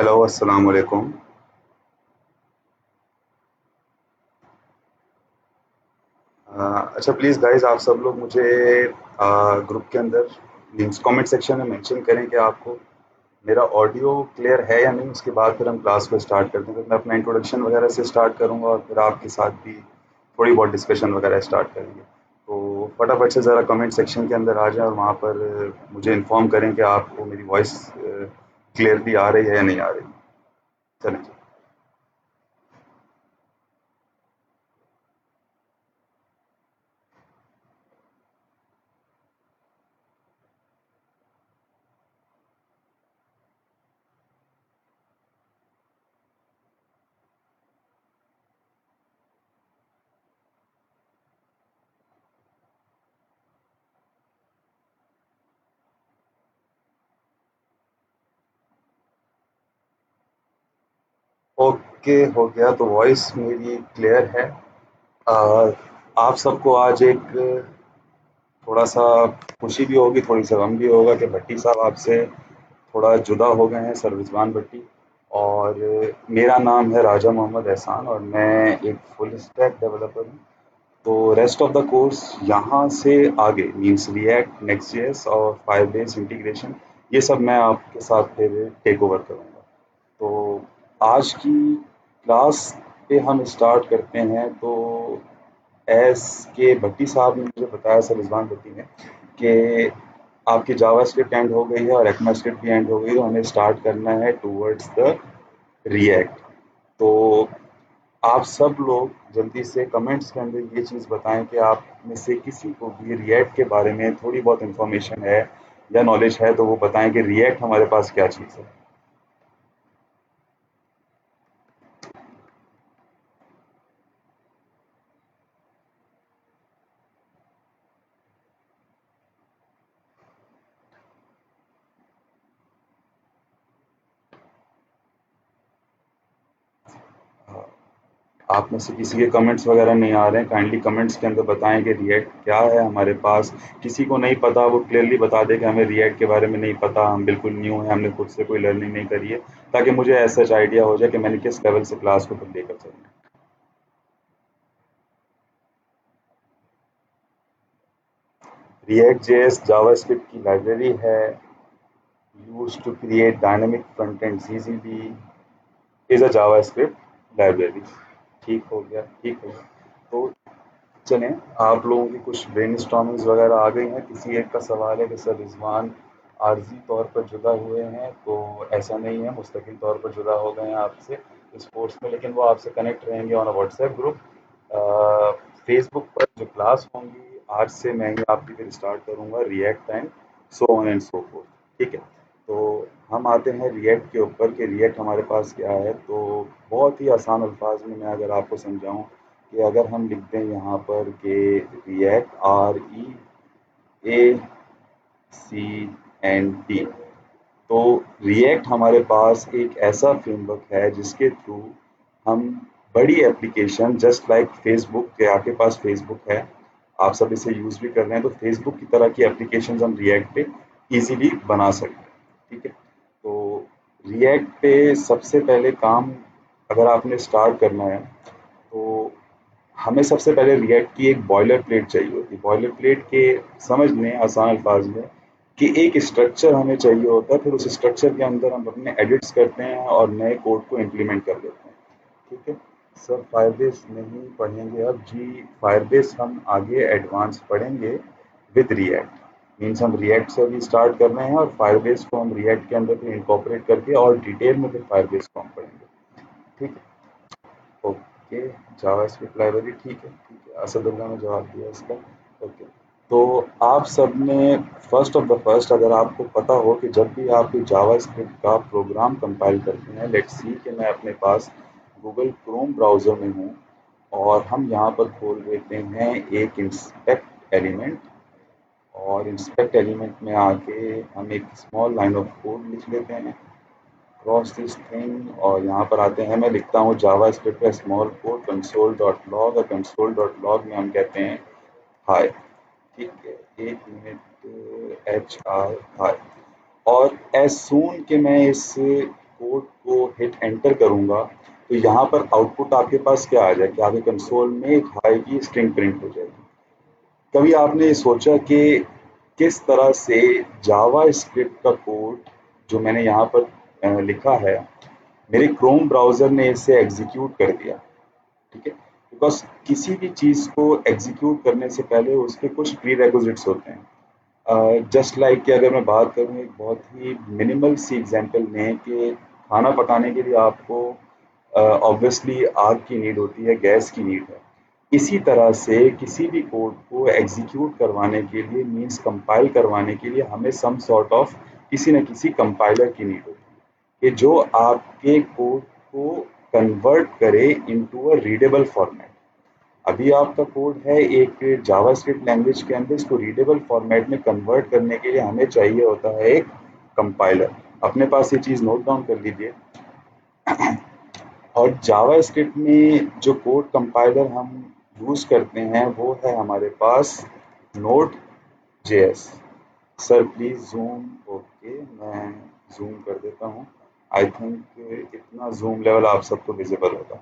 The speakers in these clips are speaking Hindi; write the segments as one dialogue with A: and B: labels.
A: हेलो, अस्सलाम वालेकुम। अच्छा प्लीज़ गाइस, आप सब लोग मुझे ग्रुप के अंदर मीन्स कमेंट सेक्शन में मेंशन करें कि आपको मेरा ऑडियो क्लियर है या नहीं। उसके बाद फिर हम क्लास को स्टार्ट करते हैं। तो मैं अपना इंट्रोडक्शन वगैरह से स्टार्ट करूँगा और फिर आपके साथ भी थोड़ी बहुत डिस्कशन वगैरह स्टार्ट करेंगे। तो फटाफट से ज़रा कमेंट सेक्शन के अंदर आ जाएँ और वहाँ पर मुझे इन्फॉर्म करें कि आपको मेरी वॉइस क्लियरली आ रही है या नहीं आ रही। चलें जी। ओके, हो गया। तो वॉइस मेरी क्लियर है। अ, आप सबको आज एक थोड़ा-सा खुशी भी होगी, थोड़ी-सा गम भी होगा कि भट्टी साहब आपसे थोड़ा जुदा हो गए हैं, सर रिज़वान भट्टी। और मेरा नाम है राजा मोहम्मद एहसान और मैं एक फुल स्टैक डेवलपर हूँ। तो रेस्ट ऑफ द कोर्स यहाँ से आगे मीन्स रिएक्ट, नेक्स्ट.जेएस और फाइरबेस इंटीग्रेशन, ये सब मैं आपके साथ फिर टेक ओवर करूँगा। तो आज की क्लास पे हम स्टार्ट करते हैं। तो एस के भट्टी साहब ने मुझे बताया, सर रिजवान भट्टी ने, कि आपकी जावास्क्रिप्ट एंड हो गई है और ECMAScript भी एंड हो गई है, तो हमें स्टार्ट करना है टूवर्ड्स द रिएक्ट। तो आप सब लोग जल्दी से कमेंट्स के अंदर ये चीज़ बताएं कि आप में से किसी को भी रिएक्ट के बारे में थोड़ी बहुत इंफॉर्मेशन है या नॉलेज है, तो वो बताएं कि रिएक्ट हमारे पास क्या चीज़ है। आप में से किसी के कमेंट्स वगैरह नहीं आ रहे हैं, काइंडली कमेंट्स के अंदर बताएं कि रिएक्ट क्या है हमारे पास। किसी को नहीं पता वो क्लियरली बता दे कि हमें रिएक्ट के बारे में नहीं पता, हम बिल्कुल न्यू हैं, हमने खुद से कोई लर्निंग नहीं करी है, ताकि मुझे ऐसा आइडिया हो जाए कि मैंने किस लेवल से क्लास को फिर लेकर चलना है। रिएक्ट जेएस जावास्क्रिप्ट की लाइब्रेरी है, used to create dynamic front end easily, is a JavaScript library. ठीक हो गया, ठीक हो गया। तो चलें, आप लोगों की कुछ ब्रेनस्टॉर्मिंग्स वगैरह आ गई हैं। किसी एक का सवाल है कि सर रिजवान आर्जी तौर पर जुदा हुए हैं, तो ऐसा नहीं है, मुस्तकिल तौर पर जुदा हो गए हैं आपसे इस कोर्स में, लेकिन वो आपसे कनेक्ट रहेंगे on a WhatsApp group. Facebook पर जो क्लास होंगी आज से मैं ही आपकी फिर स्टार्ट करूँगा, react and so on and so fourth. ठीक है। तो हम आते हैं रिएक्ट के ऊपर कि रिएक्ट हमारे पास क्या है। तो बहुत ही आसान अल्फाज में मैं अगर आपको समझाऊं कि अगर हम लिख दें यहाँ पर कि रिएक्ट REACT, तो रिएक्ट हमारे पास एक ऐसा फ्रेमवर्क है जिसके थ्रू हम बड़ी एप्लीकेशन जस्ट लाइक फेसबुक, के आपके पास फेसबुक है, आप सब इसे यूज़ भी कर रहे हैं, तो फेसबुक की तरह की एप्लीकेशन हम रिएक्ट पे इजीली बना सकते हैं। ठीक है। तो रिएक्ट पे सबसे पहले काम अगर आपने स्टार्ट करना है, तो हमें सबसे पहले रिएक्ट की एक बॉयलर प्लेट चाहिए होती है। बॉयलर प्लेट के समझ लें आसान अल्फाज में कि एक स्ट्रक्चर हमें चाहिए होता है, फिर उस स्ट्रक्चर के अंदर हम अपने एडिट्स करते हैं और नए कोड को इम्प्लीमेंट कर देते हैं। ठीक है। सर फायरबेस नहीं पढ़ेंगे अब जी? फायरबेस हम आगे एडवांस पढ़ेंगे विद रिएक्ट। मीन्स हम रिएक्ट से अभी स्टार्ट कर रहे हैं और फायरबेस को हम रिएक्ट के अंदर फिर इंकॉर्पोरेट करके और डिटेल में फिर फायरबेस को हम पढ़ेंगे। ठीक है। ओके। जावास्क्रिप्ट लाइब्रेरी, ठीक है, ठीक है, असदुल्ला ने जवाब दिया इसका। ओके। तो आप सब ने फर्स्ट ऑफ द फर्स्ट, अगर आपको पता हो कि जब भी आप जावास्क्रिप्ट का प्रोग्राम कंपाइल करते हैं, लेट्स सी कि मैं अपने पास गूगल क्रोम ब्राउज़र में हूँ और हम यहाँ पर खोल लेते हैं एक इंस्पेक्ट एलिमेंट, और इंस्पेक्ट एलिमेंट में आके हम एक स्मॉल लाइन ऑफ कोड लिख लेते हैं, क्रॉस दिस थिंग, और यहाँ पर आते हैं, मैं लिखता हूँ जावा स्क्रिप्ट का small code console dot log, और कंसोल डॉट लॉग में हम कहते हैं हाय। ठीक है, एक मिनट, एच आर हाय। और एज सून कि मैं इस कोड को हिट एंटर करूँगा तो यहाँ पर आउटपुट आपके पास क्या आ जाए कि आपके कंसोल में एक हाई की स्ट्रिंग प्रिंट हो जाएगी। कभी आपने सोचा कि किस तरह से जावा स्क्रिप्ट का कोड जो मैंने यहाँ पर लिखा है, मेरे क्रोम ब्राउज़र ने इसे एग्जीक्यूट कर दिया, ठीक है? बिकॉज़ किसी भी चीज़ को एग्जीक्यूट करने से पहले उसके कुछ प्रीरेक्विजिट्स होते हैं। जस्ट लाइक कि अगर मैं बात करूँ एक बहुत ही मिनिमल सी एग्जांपल में कि खाना पकाने के लिए आपको ऑब्वियसली आग की नीड होती है, गैस की नीड है। इसी तरह से किसी भी कोड को एग्जीक्यूट करवाने के लिए मीन्स कंपाइल करवाने के लिए हमें सम सॉर्ट ऑफ किसी न किसी कंपाइलर की नीड होती है कि जो आपके कोड को कन्वर्ट करे इनटू अ रीडेबल फॉर्मेट। अभी आपका कोड है एक जावास्क्रिप्ट लैंग्वेज के अंदर, इसको रीडेबल फॉर्मेट में कन्वर्ट करने के लिए हमें चाहिए होता है एक कंपाइलर। अपने पास ये चीज़ नोट डाउन कर लीजिए। और जावास्क्रिप्ट में जो कोड कंपाइलर हम यूज़ करते हैं वो है हमारे पास node JS. Sir please zoom. Okay, मैं ज़ूम कर देता हूँ। आई थिंक इतना ज़ूम लेवल आप सबको विजिबल होगा।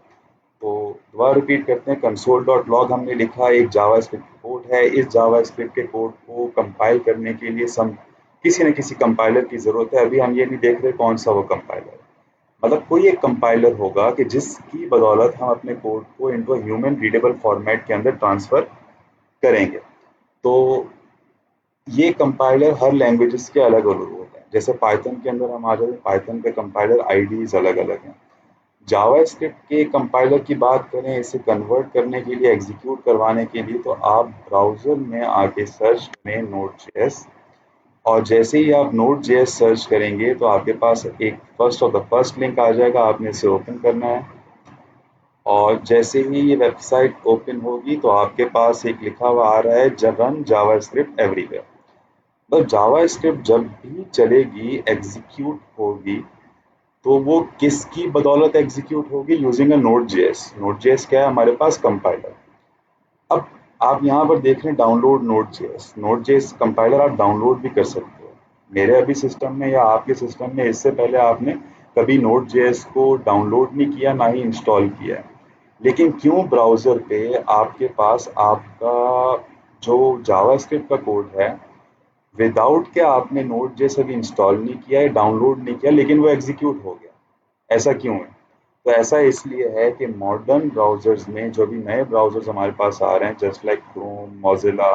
A: तो दोबारा रिपीट करते हैं, कंसोल डॉट लॉग हमने लिखा, एक जावास्क्रिप्ट कोड है। इस जावास्क्रिप्ट के कोड को कंपाइल करने के लिए किसी न किसी कंपाइलर की ज़रूरत है। अभी हम ये नहीं देख रहे कौन सा वो कंपाइलर है, मतलब कोई एक कंपाइलर होगा कि जिसकी बदौलत हम अपने कोड को इनटू ह्यूमन रीडेबल फॉर्मेट के अंदर ट्रांसफ़र करेंगे। तो ये कंपाइलर हर लैंग्वेजेस के अलग अलग होते हैं। जैसे पाइथन के अंदर हम आ जाते हैं, पाइथन के कंपाइलर आईडीज अलग अलग हैं। जावास्क्रिप्ट के कंपाइलर की बात करें, इसे कन्वर्ट करने के लिए, एग्जीक्यूट करवाने के लिए, तो आप ब्राउज़र में आके सर्च करें नोड.जेएस। और जैसे ही आप नोड.जेएस सर्च करेंगे तो आपके पास एक फर्स्ट लिंक आ जाएगा, आपने इसे ओपन करना है। और जैसे ही ये वेबसाइट ओपन होगी तो आपके पास एक लिखा हुआ आ रहा है रन जावास्क्रिप्ट एवरीवेयर। तो जावास्क्रिप्ट जब भी चलेगी, एग्जीक्यूट होगी, तो वो किसकी बदौलत एग्जीक्यूट होगी? Using a node JS. Node JS क्या है हमारे पास? कंपाइलर। अब आप यहाँ पर देख रहे हैं download node JS. Node JS compiler आप डाउनलोड भी कर सकते हो। मेरे अभी सिस्टम में या आपके सिस्टम में इससे पहले आपने कभी नोड जेएस को डाउनलोड नहीं किया, ना ही इंस्टॉल किया है। लेकिन क्यों ब्राउज़र पे आपके पास आपका जो जावास्क्रिप्ट का कोड है, विदाउट के आपने नोड जेएस अभी इंस्टॉल नहीं किया है, डाउनलोड नहीं किया, लेकिन वो एग्जीक्यूट हो गया? ऐसा क्यों है? तो ऐसा इसलिए है कि मॉडर्न ब्राउज़र्स में जो भी नए ब्राउज़र्स हमारे पास आ रहे हैं, जस्ट लाइक क्रोम, मोज़िला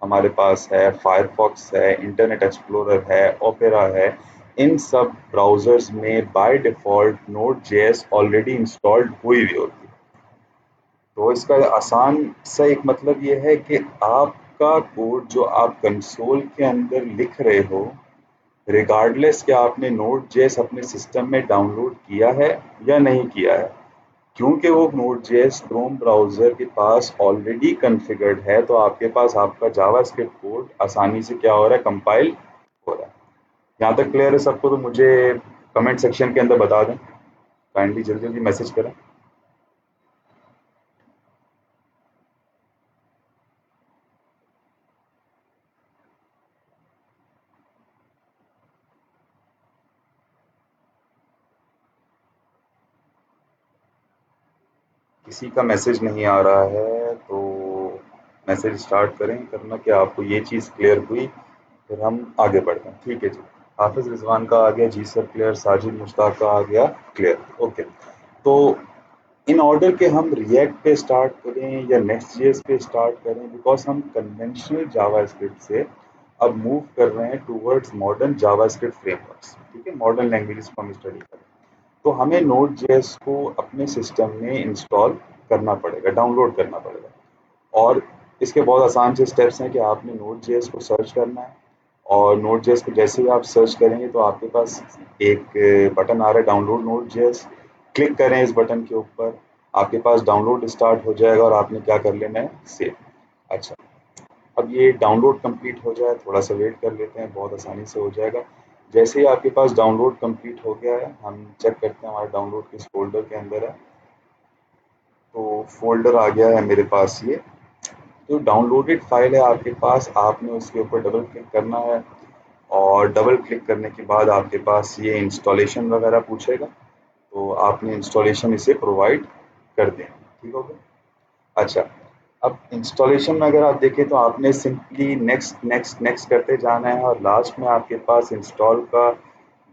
A: हमारे पास है, फायरफॉक्स है, इंटरनेट एक्सप्लोरर है, ओपेरा है, इन सब ब्राउज़र्स में by default node JS already installed हुई हुई होती है। तो इसका आसान सा एक मतलब ये है कि आपका कोड जो आप कंसोल के अंदर लिख रहे हो, रिगार्डलेस कि आपने नोड जेएस अपने सिस्टम में डाउनलोड किया है या नहीं किया है, क्योंकि वो नोड जेएस क्रोम ब्राउज़र के पास ऑलरेडी कॉन्फ़िगर्ड है, तो आपके पास आपका जावास्क्रिप्ट कोड आसानी से क्या हो रहा है? कंपाइल हो रहा है। यहाँ तक क्लियर है सबको? तो मुझे कमेंट सेक्शन के अंदर बता दें, काइंडली जल्दी जल्दी मैसेज करें। किसी का मैसेज नहीं आ रहा है तो मैसेज स्टार्ट करें करना कि आपको ये चीज़ क्लियर हुई, फिर हम आगे बढ़ते हैं। ठीक है जी। हाफिज़ रिजवान का आ गया, जी सर क्लियर। साजिद मुश्ताक का आ गया, क्लियर। ओके। तो इन ऑर्डर के हम रिएक्ट पे स्टार्ट करें या नेक्स्ट जेएस पे स्टार्ट करें, बिकॉज हम कन्वेंशनल जावास्क्रिप्ट से अब मूव कर रहे हैं टूवर्ड्स मॉडर्न जावास्क्रिप्ट फ्रेमवर्क्स। ठीक है, मॉडर्न लैंग्वेजेस को हम स्टडी करें, तो हमें नोड जेएस को अपने सिस्टम में इंस्टॉल करना पड़ेगा, डाउनलोड करना पड़ेगा। और इसके बहुत आसान से स्टेप्स हैं कि आपने नोड जेएस को सर्च करना है, और नोड जेएस को जैसे ही आप सर्च करेंगे तो आपके पास एक बटन आ रहा है, डाउनलोड नोड जेएस। क्लिक करें इस बटन के ऊपर, आपके पास डाउनलोड स्टार्ट हो जाएगा और आपने क्या कर लेना है? सेव। अच्छा, अब ये डाउनलोड कंप्लीट हो जाए, थोड़ा सा वेट कर लेते हैं, बहुत आसानी से हो जाएगा। जैसे ही आपके पास डाउनलोड कंप्लीट हो गया है, हम चेक करते हैं हमारा डाउनलोड किस फ़ोल्डर के अंदर है। तो फ़ोल्डर आ गया है मेरे पास ये। जो डाउनलोडेड फ़ाइल है आपके पास, आपने उसके ऊपर डबल क्लिक करना है। और डबल क्लिक करने के बाद आपके पास ये इंस्टॉलेशन वगैरह पूछेगा, तो आपने इंस्टॉलेशन इसे प्रोवाइड कर दें। ठीक हो गया। अच्छा, अब इंस्टॉलेशन में अगर आप देखें तो आपने सिंपली नेक्स्ट नेक्स्ट नेक्स्ट करते जाना है और लास्ट में आपके पास इंस्टॉल का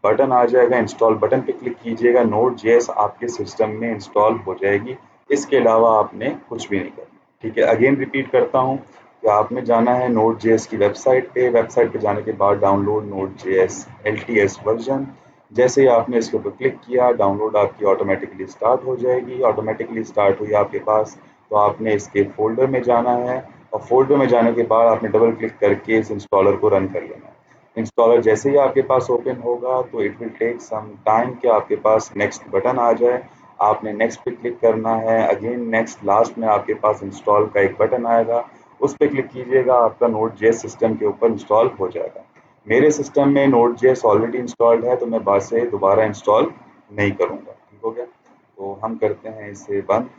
A: बटन आ जाएगा। इंस्टॉल बटन पे क्लिक कीजिएगा, नोड जेएस आपके सिस्टम में इंस्टॉल हो जाएगी। इसके अलावा आपने कुछ भी नहीं करना। ठीक है, अगेन रिपीट करता हूँ कि आपने जाना है नोड जेएस की वेबसाइट पे जाने के बाद download node JS LTS version. जैसे ही आपने इसके ऊपर क्लिक किया, डाउनलोड आपकी ऑटोमेटिकली स्टार्ट हो जाएगी। ऑटोमेटिकली स्टार्ट हुई आपके पास, तो आपने इसके फ़ोल्डर में जाना है और फ़ोल्डर में जाने के बाद आपने डबल क्लिक करके इस इंस्टॉलर को रन कर लेना है। इंस्टॉलर जैसे ही आपके पास ओपन होगा तो it will take some time कि आपके पास नेक्स्ट बटन आ जाए। आपने नेक्स्ट पे क्लिक करना है, अगेन नेक्स्ट, लास्ट में आपके पास इंस्टॉल का एक बटन आएगा, उस पे क्लिक कीजिएगा, आपका नोड जेएस सिस्टम के ऊपर इंस्टॉल हो जाएगा। मेरे सिस्टम में नोड जेएस ऑलरेडी इंस्टॉल्ड है, तो मैं बाद से दोबारा इंस्टॉल नहीं करूँगा। ठीक हो गया, तो हम करते हैं इसे बंद।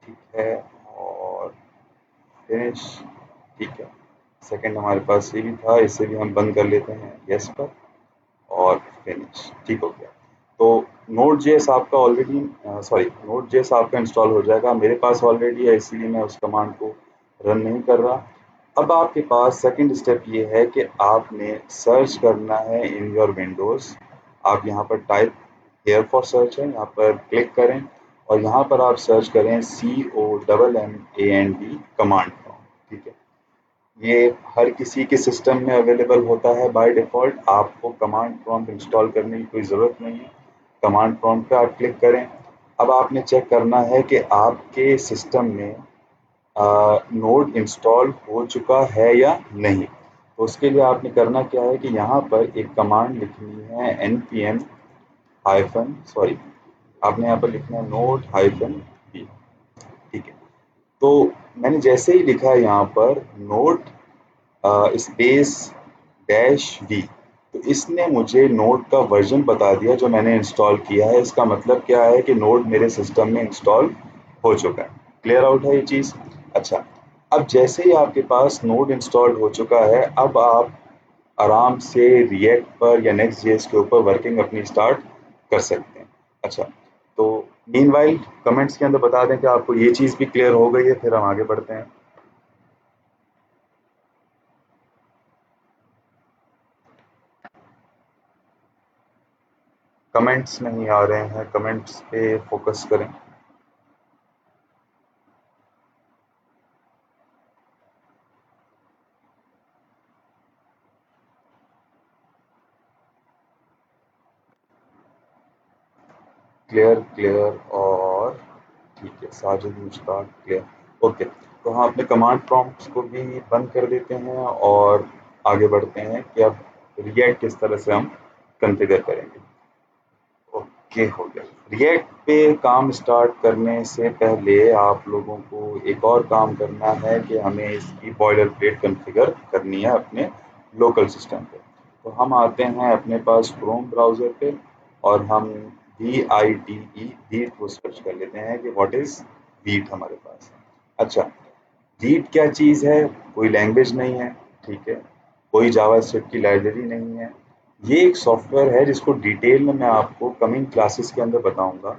A: ठीक है, और फिनिश। ठीक है, सेकंड हमारे पास ये भी था, इसे भी हम बंद कर लेते हैं यस पर, और फिनिश। ठीक हो गया। तो नोड जेएस आपका ऑलरेडी, सॉरी, नोड जेएस आपका इंस्टॉल हो जाएगा। मेरे पास ऑलरेडी है, इसीलिए मैं उस कमांड को रन नहीं कर रहा। अब आपके पास सेकंड स्टेप ये है कि आपने सर्च करना है इन योर विंडोज़। आप यहाँ पर टाइप हेयर फॉर सर्च है, यहाँ पर क्लिक करें और यहाँ पर आप सर्च करें COMMAND कमांड प्रॉम्प्ट। ठीक है, ये हर किसी के सिस्टम में अवेलेबल होता है बाय डिफ़ॉल्ट। आपको कमांड प्रॉम्प्ट इंस्टॉल करने की कोई ज़रूरत नहीं है। कमांड प्रॉम्प्ट पे आप क्लिक करें। अब आपने चेक करना है कि आपके सिस्टम में नोड इंस्टॉल हो चुका है या नहीं। तो उसके लिए आपने करना क्या है कि यहाँ पर एक कमांड लिखनी है npm हाइफन सॉरी, आपने यहाँ पर लिखना है नोड हाइफन बी। ठीक है, तो मैंने जैसे ही लिखा है यहाँ पर नोड स्पेस डैश वी, तो इसने मुझे नोड का वर्जन बता दिया जो मैंने इंस्टॉल किया है। इसका मतलब क्या है कि नोड मेरे सिस्टम में इंस्टॉल हो चुका है। क्लियर आउट है ये चीज़। अच्छा, अब जैसे ही आपके पास नोड इंस्टॉल हो चुका है, अब आप आराम से रिएक्ट पर या नेक्स्ट जेएस के ऊपर वर्किंग अपनी स्टार्ट कर सकते हैं। अच्छा, तो मीनवाइल कमेंट्स के अंदर बता दें कि आपको ये चीज़ भी क्लियर हो गई है, फिर हम आगे बढ़ते हैं। कमेंट्स नहीं आ रहे हैं, कमेंट्स पे फोकस करें। क्लियर क्लियर, और ठीक है, साजिद मुश्ताक क्लियर। ओके, तो हम अपने कमांड प्रॉम्प्ट्स को भी बंद कर देते हैं और आगे बढ़ते हैं कि अब रिएक्ट किस तरह से हम कॉन्फ़िगर करेंगे। ओके, हो गया। रिएक्ट पे काम स्टार्ट करने से पहले आप लोगों को एक और काम करना है कि हमें इसकी बॉयलर प्लेट कॉन्फ़िगर करनी है अपने लोकल सिस्टम पे। तो हम आते हैं अपने पास क्रोम ब्राउज़र पे और हम VITE वीट को सर्च कर लेते हैं कि व्हाट इज़ वीट हमारे पास। अच्छा, रीड क्या चीज़ है? कोई लैंग्वेज नहीं है, ठीक है? कोई जावास्क्रिप्ट की लाइब्रेरी नहीं है। ये एक सॉफ्टवेयर है जिसको डिटेल में मैं आपको कमिंग क्लासेस के अंदर बताऊंगा।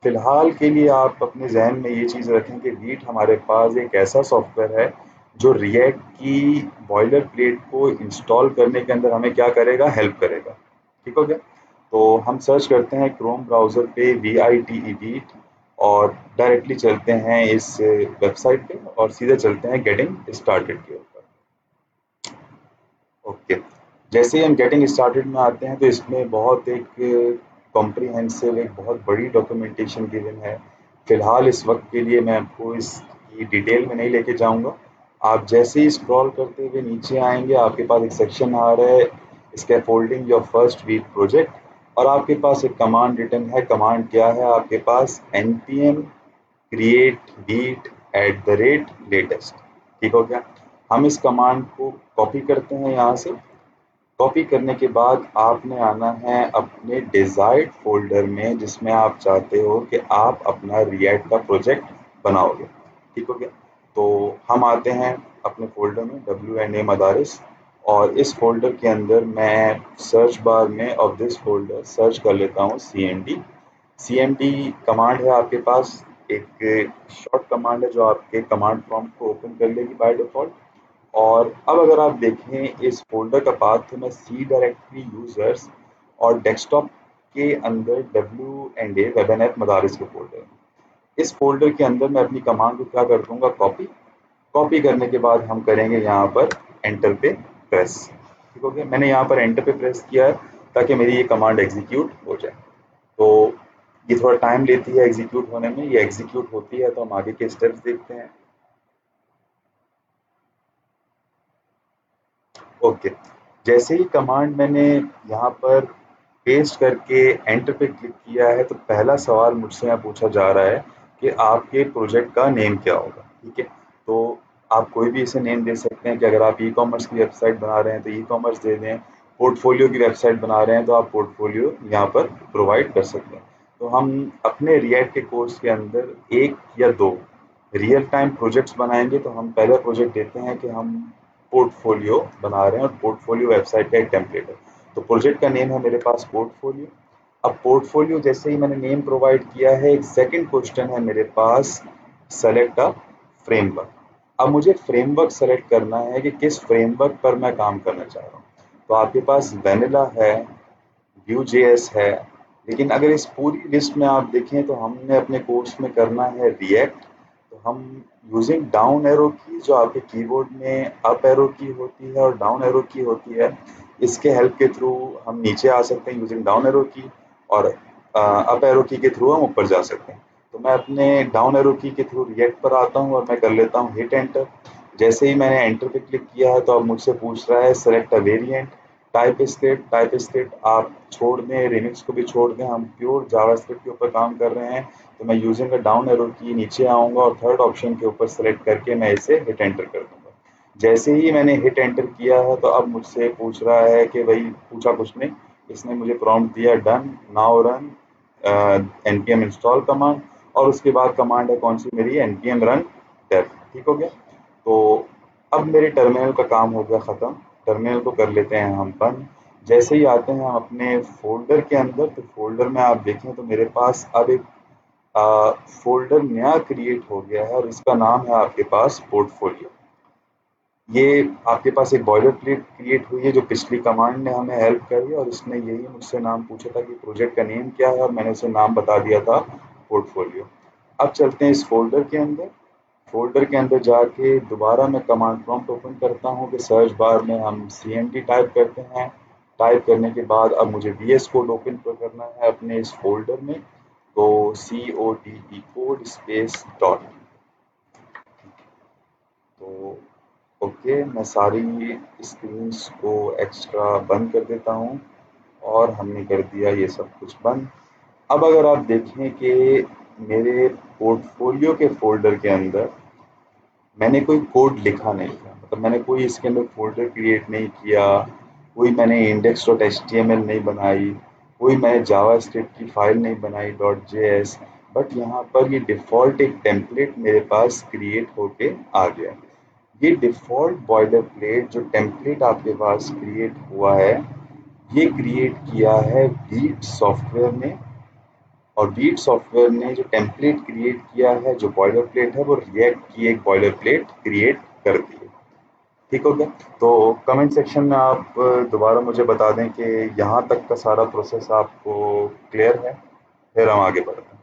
A: फिलहाल के लिए आप अपने जहन में ये चीज़ रखें कि वीट हमारे पास एक ऐसा सॉफ्टवेयर है जो रिएक्ट की बॉयलर प्लेट को इंस्टॉल करने के अंदर हमें क्या करेगा, हेल्प करेगा। ठीक हो गया? तो हम सर्च करते हैं क्रोम ब्राउज़र पे VITE वीट और डायरेक्टली चलते हैं इस वेबसाइट पे और सीधे चलते हैं गेटिंग स्टार्टेड के ऊपर। ओके, जैसे ही हम गेटिंग स्टार्टेड में आते हैं तो इसमें बहुत एक कॉम्प्रिहेंसिव, एक बहुत बड़ी डॉक्यूमेंटेशन गिवन है। फिलहाल इस वक्त के लिए मैं आपको इसकी डिटेल में नहीं लेके जाऊंगा। आप जैसे ही स्क्रॉल करते हुए नीचे आएंगे, आपके पास एक सेक्शन आ रहा है scaffolding your first Vite project, और आपके पास एक कमांड रिटन है। कमांड क्या है आपके पास? npm create Vite at the rate latest. ठीक हो गया? हम इस कमांड को कॉपी करते हैं यहाँ से। कॉपी करने के बाद आपने आना है अपने डिजायर्ड फोल्डर में जिसमें आप चाहते हो कि आप अपना रिएक्ट का प्रोजेक्ट बनाओगे। ठीक हो गया? तो हम आते हैं अपने फोल्डर में, WNA मदारिस, और इस फ़ोल्डर के अंदर मैं सर्च बार में ऑफ दिस फ़ोल्डर सर्च कर लेता हूँ सीएमडी। सीएमडी कमांड है आपके पास, एक शॉर्ट कमांड है जो आपके कमांड प्रॉम्प्ट को ओपन कर लेगी बाय डिफ़ॉल्ट। और अब अगर आप देखें इस फ़ोल्डर का पाथ, तो मैं सी डायरेक्टरी यूज़र्स और डेस्कटॉप के अंदर WNA वेब एंड ऐप मदारिस के फ़ोल्डर, इस फ़ोल्डर के अंदर मैं अपनी कमांड को क्या कर दूँगा, कॉपी। कॉपी करने के बाद हम करेंगे यहाँ पर एंटर पे प्रेस। ठीक हो गया, मैंने यहाँ पर एंटर पे प्रेस किया है ताकि मेरी ये कमांड एग्जीक्यूट हो जाए। तो ये थोड़ा टाइम लेती है एग्जीक्यूट होने में, ये एग्जीक्यूट होती है तो हम आगे के स्टेप्स देखते हैं। ओके, जैसे ही कमांड मैंने यहाँ पर पेस्ट करके एंटर पे क्लिक किया है, तो पहला सवाल मुझसे यहाँ पूछा जा रहा है कि आपके प्रोजेक्ट का नेम क्या होगा। ठीक है, तो आप कोई भी इसे नेम दे सकते हैं कि अगर आप ई कॉमर्स की वेबसाइट बना रहे हैं तो ई कॉमर्स दे दें, पोर्टफोलियो की वेबसाइट बना रहे हैं तो आप पोर्टफोलियो यहाँ पर प्रोवाइड कर सकते हैं। तो हम अपने रिएक्ट के कोर्स के अंदर एक या दो रियल टाइम प्रोजेक्ट्स बनाएंगे, तो हम पहला प्रोजेक्ट देते हैं कि हम पोर्टफोलियो बना रहे हैं और पोर्टफोलियो वेबसाइट का एक टेम्पलेट है। तो प्रोजेक्ट का नेम है मेरे पास पोर्टफोलियो। अब पोर्टफोलियो जैसे ही मैंने नेम प्रोवाइड किया है, एक सेकंड क्वेश्चन है मेरे पास, सेलेक्ट अ फ्रेमवर्क। अब मुझे फ्रेमवर्क सेलेक्ट करना है कि किस फ्रेमवर्क पर मैं काम करना चाह रहा हूँ। तो आपके पास वेनिला है, Vue.js है, लेकिन अगर इस पूरी लिस्ट में आप देखें तो हमने अपने कोर्स में करना है रिएक्ट। तो हम यूजिंग डाउन एरो की, जो आपके कीबोर्ड में अप एरो की होती है और डाउन एरो की होती है, इसके हेल्प के थ्रू हम नीचे आ सकते हैं यूजिंग डाउन एरो की, और अप एरो की के थ्रू हम ऊपर जा सकते हैं। तो मैं अपने डाउन एरो की के थ्रू रिएक्ट पर आता हूँ और मैं कर लेता हूँ हिट एंटर। जैसे ही मैंने एंटर पे क्लिक किया है, तो अब मुझसे पूछ रहा है select a variant. Type script आप छोड़ दें, रिमिक्स को भी छोड़ दें, हम प्योर जावास्क्रिप्ट के ऊपर काम कर रहे हैं। तो मैं यूजिंग अ डाउन एरो की नीचे आऊँगा और थर्ड ऑप्शन के ऊपर सेलेक्ट करके मैं इसे हिट एंटर कर दूँगा। जैसे ही मैंने हिट एंटर किया है, तो अब मुझसे पूछ रहा है कि भाई, पूछा कुछ नहीं, इसने मुझे प्रॉम्प्ट दिया done, now run npm install command, और उसके बाद कमांड है कौन सी मेरी, npm रन डेव। ठीक हो गया। तो अब मेरे टर्मिनल का काम हो गया ख़त्म। टर्मिनल को कर लेते हैं हम बंद। जैसे ही आते हैं हम अपने फ़ोल्डर के अंदर, तो फ़ोल्डर में आप देखें तो मेरे पास अब एक फ़ोल्डर नया क्रिएट हो गया है और इसका नाम है आपके पास पोर्टफोलियो। ये आपके पास एक बॉयलर प्लेट क्रिएट हुई है जो पिछली कमांड ने हमें हेल्प करी, और इसने यही मुझसे नाम पूछा था कि प्रोजेक्ट का नेम क्या है, और मैंने उसे नाम बता दिया था पोर्टफोलियो। अब चलते हैं इस फ़ोल्डर के अंदर। फ़ोल्डर के अंदर जाके दोबारा मैं कमांड प्रॉम्प्ट ओपन करता हूँ कि सर्च बार में हम cmd टाइप करते हैं। टाइप करने के बाद अब मुझे वीएस कोड ओपन करना है अपने इस फ़ोल्डर में। तो CODE कोड स्पेस डॉट। तो ओके, मैं सारी स्क्रीन्स को एक्स्ट्रा बंद कर देता हूँ और हमने कर दिया ये सब कुछ बंद। अब अगर आप देखें कि मेरे पोर्टफोलियो के फ़ोल्डर के अंदर मैंने कोई कोड लिखा नहीं था, मतलब मैंने कोई इसके अंदर फ़ोल्डर क्रिएट नहीं किया, कोई मैंने index.html नहीं बनाई, कोई मैंने जावास्क्रिप्ट की फ़ाइल नहीं बनाई .js, बट यहाँ पर ये डिफ़ॉल्ट एक टेम्पलेट मेरे पास क्रिएट होके आ गया। ये डिफ़ॉल्ट बॉयलर प्लेट जो टेम्पलेट आपके पास क्रिएट हुआ है, ये क्रिएट किया है वीट सॉफ्टवेयर ने, और वीट सॉफ्टवेयर ने जो टेम्पलेट क्रिएट किया है, जो बॉयलर प्लेट है, वो रिएक्ट की एक बॉयलर प्लेट क्रिएट कर दी है। ठीक हो गया। तो कमेंट सेक्शन में आप दोबारा मुझे बता दें कि यहाँ तक का सारा प्रोसेस आपको क्लियर है, फिर हम आगे बढ़ते हैं।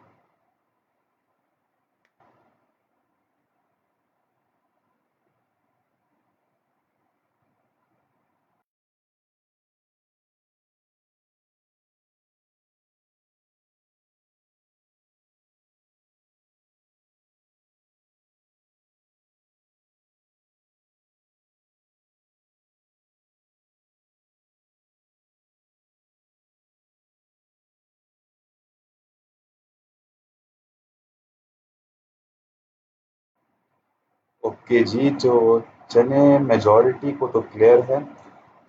A: ओके जी, तो चलें, मेजॉरिटी को तो क्लियर है,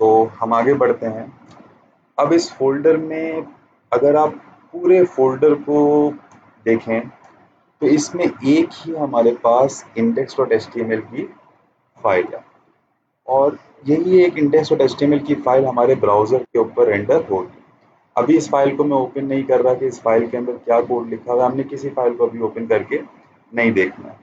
A: तो हम आगे बढ़ते हैं। अब इस फ़ोल्डर में अगर आप पूरे फ़ोल्डर को देखें, तो इसमें एक ही हमारे पास index.html की फ़ाइल है। और यही एक index.html की फाइल हमारे ब्राउज़र के ऊपर रेंडर होगी। अभी इस फाइल को मैं ओपन नहीं कर रहा कि इस फाइल के अंदर क्या कोड लिखा हुआ है, हमने किसी फाइल को अभी ओपन करके नहीं देखना है।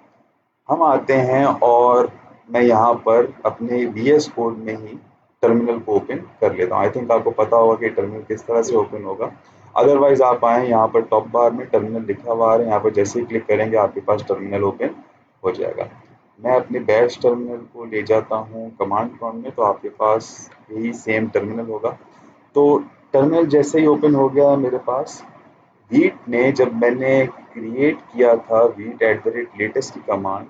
A: हम आते हैं और मैं यहाँ पर अपने VS कोड में ही टर्मिनल को ओपन कर लेता हूँ। आई थिंक आपको पता होगा कि टर्मिनल किस तरह से ओपन होगा। अदरवाइज आप आएँ यहाँ पर टॉप बार में टर्मिनल लिखा हुआ आ रहा है, यहाँ पर जैसे ही क्लिक करेंगे आपके पास टर्मिनल ओपन हो जाएगा। मैं अपने बैश टर्मिनल को ले जाता हूँ कमांड प्रॉम्प्ट में, तो आपके पास यही सेम टर्मिनल होगा। तो टर्मिनल जैसे ही ओपन हो गया मेरे पास, वीट ने जब मैंने क्रिएट किया था wheat eight the rate latest की कमांड,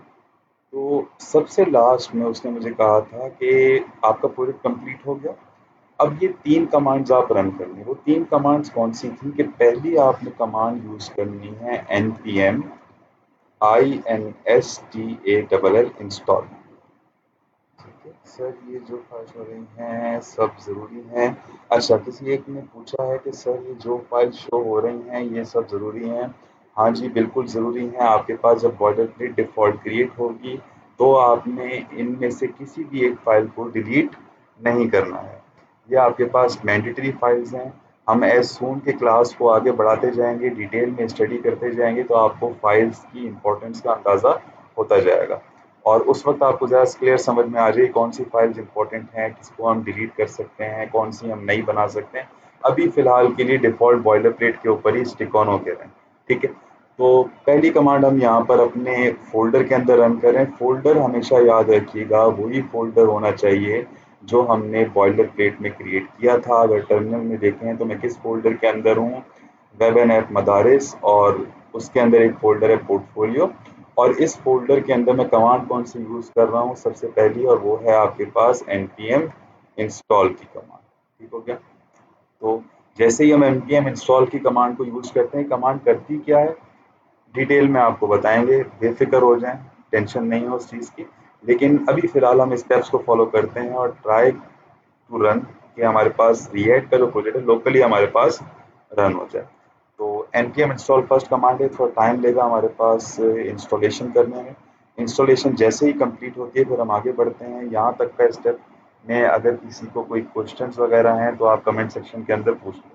A: तो सबसे लास्ट में उसने मुझे कहा था कि आपका प्रोजेक्ट कंप्लीट हो गया। अब ये 3 कमांड्स आप रन करनी, वो 3 कमांड्स कौन-सी थी कि पहली आपने कमांड यूज़ करनी है npm install इंस्टॉल। ठीक है, सर ये जो फाइल्स हो रही हैं सब ज़रूरी हैं। अच्छा, किसी एक ने पूछा है कि सर ये जो फाइल शो हो रही हैं ये सब ज़रूरी हैं। हाँ जी, बिल्कुल ज़रूरी हैं। आपके पास जब बॉयलरप्लेट डिफ़ॉल्ट क्रिएट होगी तो आपने इनमें से किसी भी एक फाइल को डिलीट नहीं करना है। ये आपके पास मैंडेटरी फाइल्स हैं। हम एज़ सून के क्लास को आगे बढ़ाते जाएँगे, डिटेल में स्टडी करते जाएँगे, तो आपको फाइल्स की इम्पोर्टेंस का अंदाज़ा होता जाएगा। और उस वक्त आपको ज़्यादा क्लियर समझ में आ जाए कौन सी फाइल्स इंपॉर्टेंट हैं, किसको हम डिलीट कर सकते हैं, कौन सी हम नई बना सकते हैं। अभी फ़िलहाल के लिए डिफ़ॉल्ट बॉयलर प्लेट के ऊपर ही स्टिक ऑन होके रहें। ठीक है, तो पहली कमांड हम यहाँ पर अपने फ़ोल्डर के अंदर रन करें। फ़ोल्डर हमेशा याद रखिएगा वही फ़ोल्डर होना चाहिए जो हमने बॉयलर प्लेट में क्रिएट किया था। अगर टर्मिनल में देखें तो मैं किस फ़ोल्डर के अंदर हूँ, वेब एंड ऐप मदारिस, और उसके अंदर एक फ़ोल्डर है पोर्टफोलियो। और इस फ़ोल्डर के अंदर मैं कमांड कौन सी यूज़ कर रहा हूँ सबसे पहली, और वो है आपके पास npm इंस्टॉल की कमांड। ठीक हो गया? तो जैसे ही हम npm इंस्टॉल की कमांड को यूज़ करते हैं, कमांड करती क्या है डिटेल में आपको बताएंगे, बेफिक्र हो जाएं, टेंशन नहीं हो उस चीज़ की। लेकिन अभी फ़िलहाल हम स्टेप्स को फॉलो करते हैं और ट्राई टू रन कि हमारे पास रिएक्ट का जो प्रोजेक्ट है लोकली हमारे पास रन हो जाए। तो npm इंस्टॉल फर्स्ट कमांड है, थोड़ा टाइम लेगा हमारे पास इंस्टॉलेशन करने में। इंस्टॉलेशन जैसे ही कंप्लीट होती है फिर हम आगे बढ़ते हैं। यहाँ तक का स्टेप में अगर किसी को कोई क्वेश्चंस वगैरह हैं तो आप कमेंट सेक्शन के अंदर पूछ लें।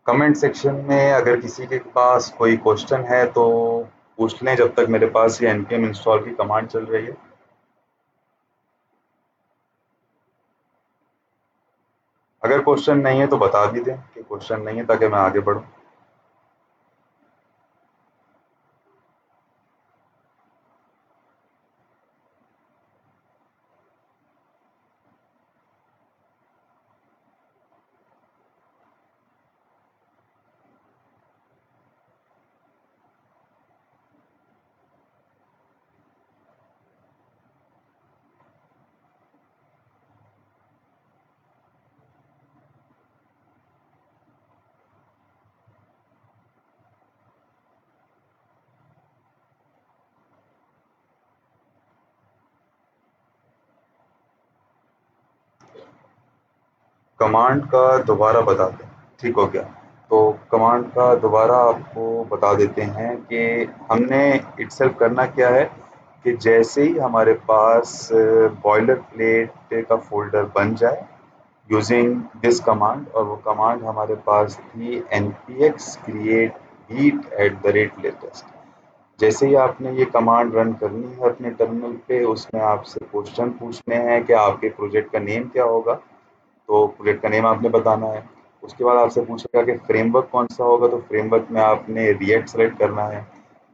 A: कमेंट सेक्शन में अगर किसी के पास कोई क्वेश्चन है तो पूछ लें जब तक मेरे पास ये npm इंस्टॉल की कमांड चल रही है। अगर क्वेश्चन नहीं है तो बता भी दें कि क्वेश्चन नहीं है ताकि मैं आगे बढ़ूँ। कमांड का दोबारा बता दें, ठीक हो गया। तो कमांड का दोबारा आपको बता देते हैं कि हमने इटसेल्फ करना क्या है कि जैसे ही हमारे पास बॉयलर प्लेट का फोल्डर बन जाए यूजिंग दिस कमांड, और वो कमांड हमारे पास थी npx create beat at the rate latest। जैसे ही आपने ये कमांड रन करनी है अपने टर्मिनल पे, उसमें आपसे क्वेश्चन पूछने हैं कि आपके प्रोजेक्ट का नेम क्या होगा, तो प्रोजेक्ट का नेम आपने बताना है। उसके बाद आपसे पूछेगा कि फ्रेमवर्क कौन सा होगा, तो फ्रेमवर्क में आपने रिएक्ट सेलेक्ट करना है।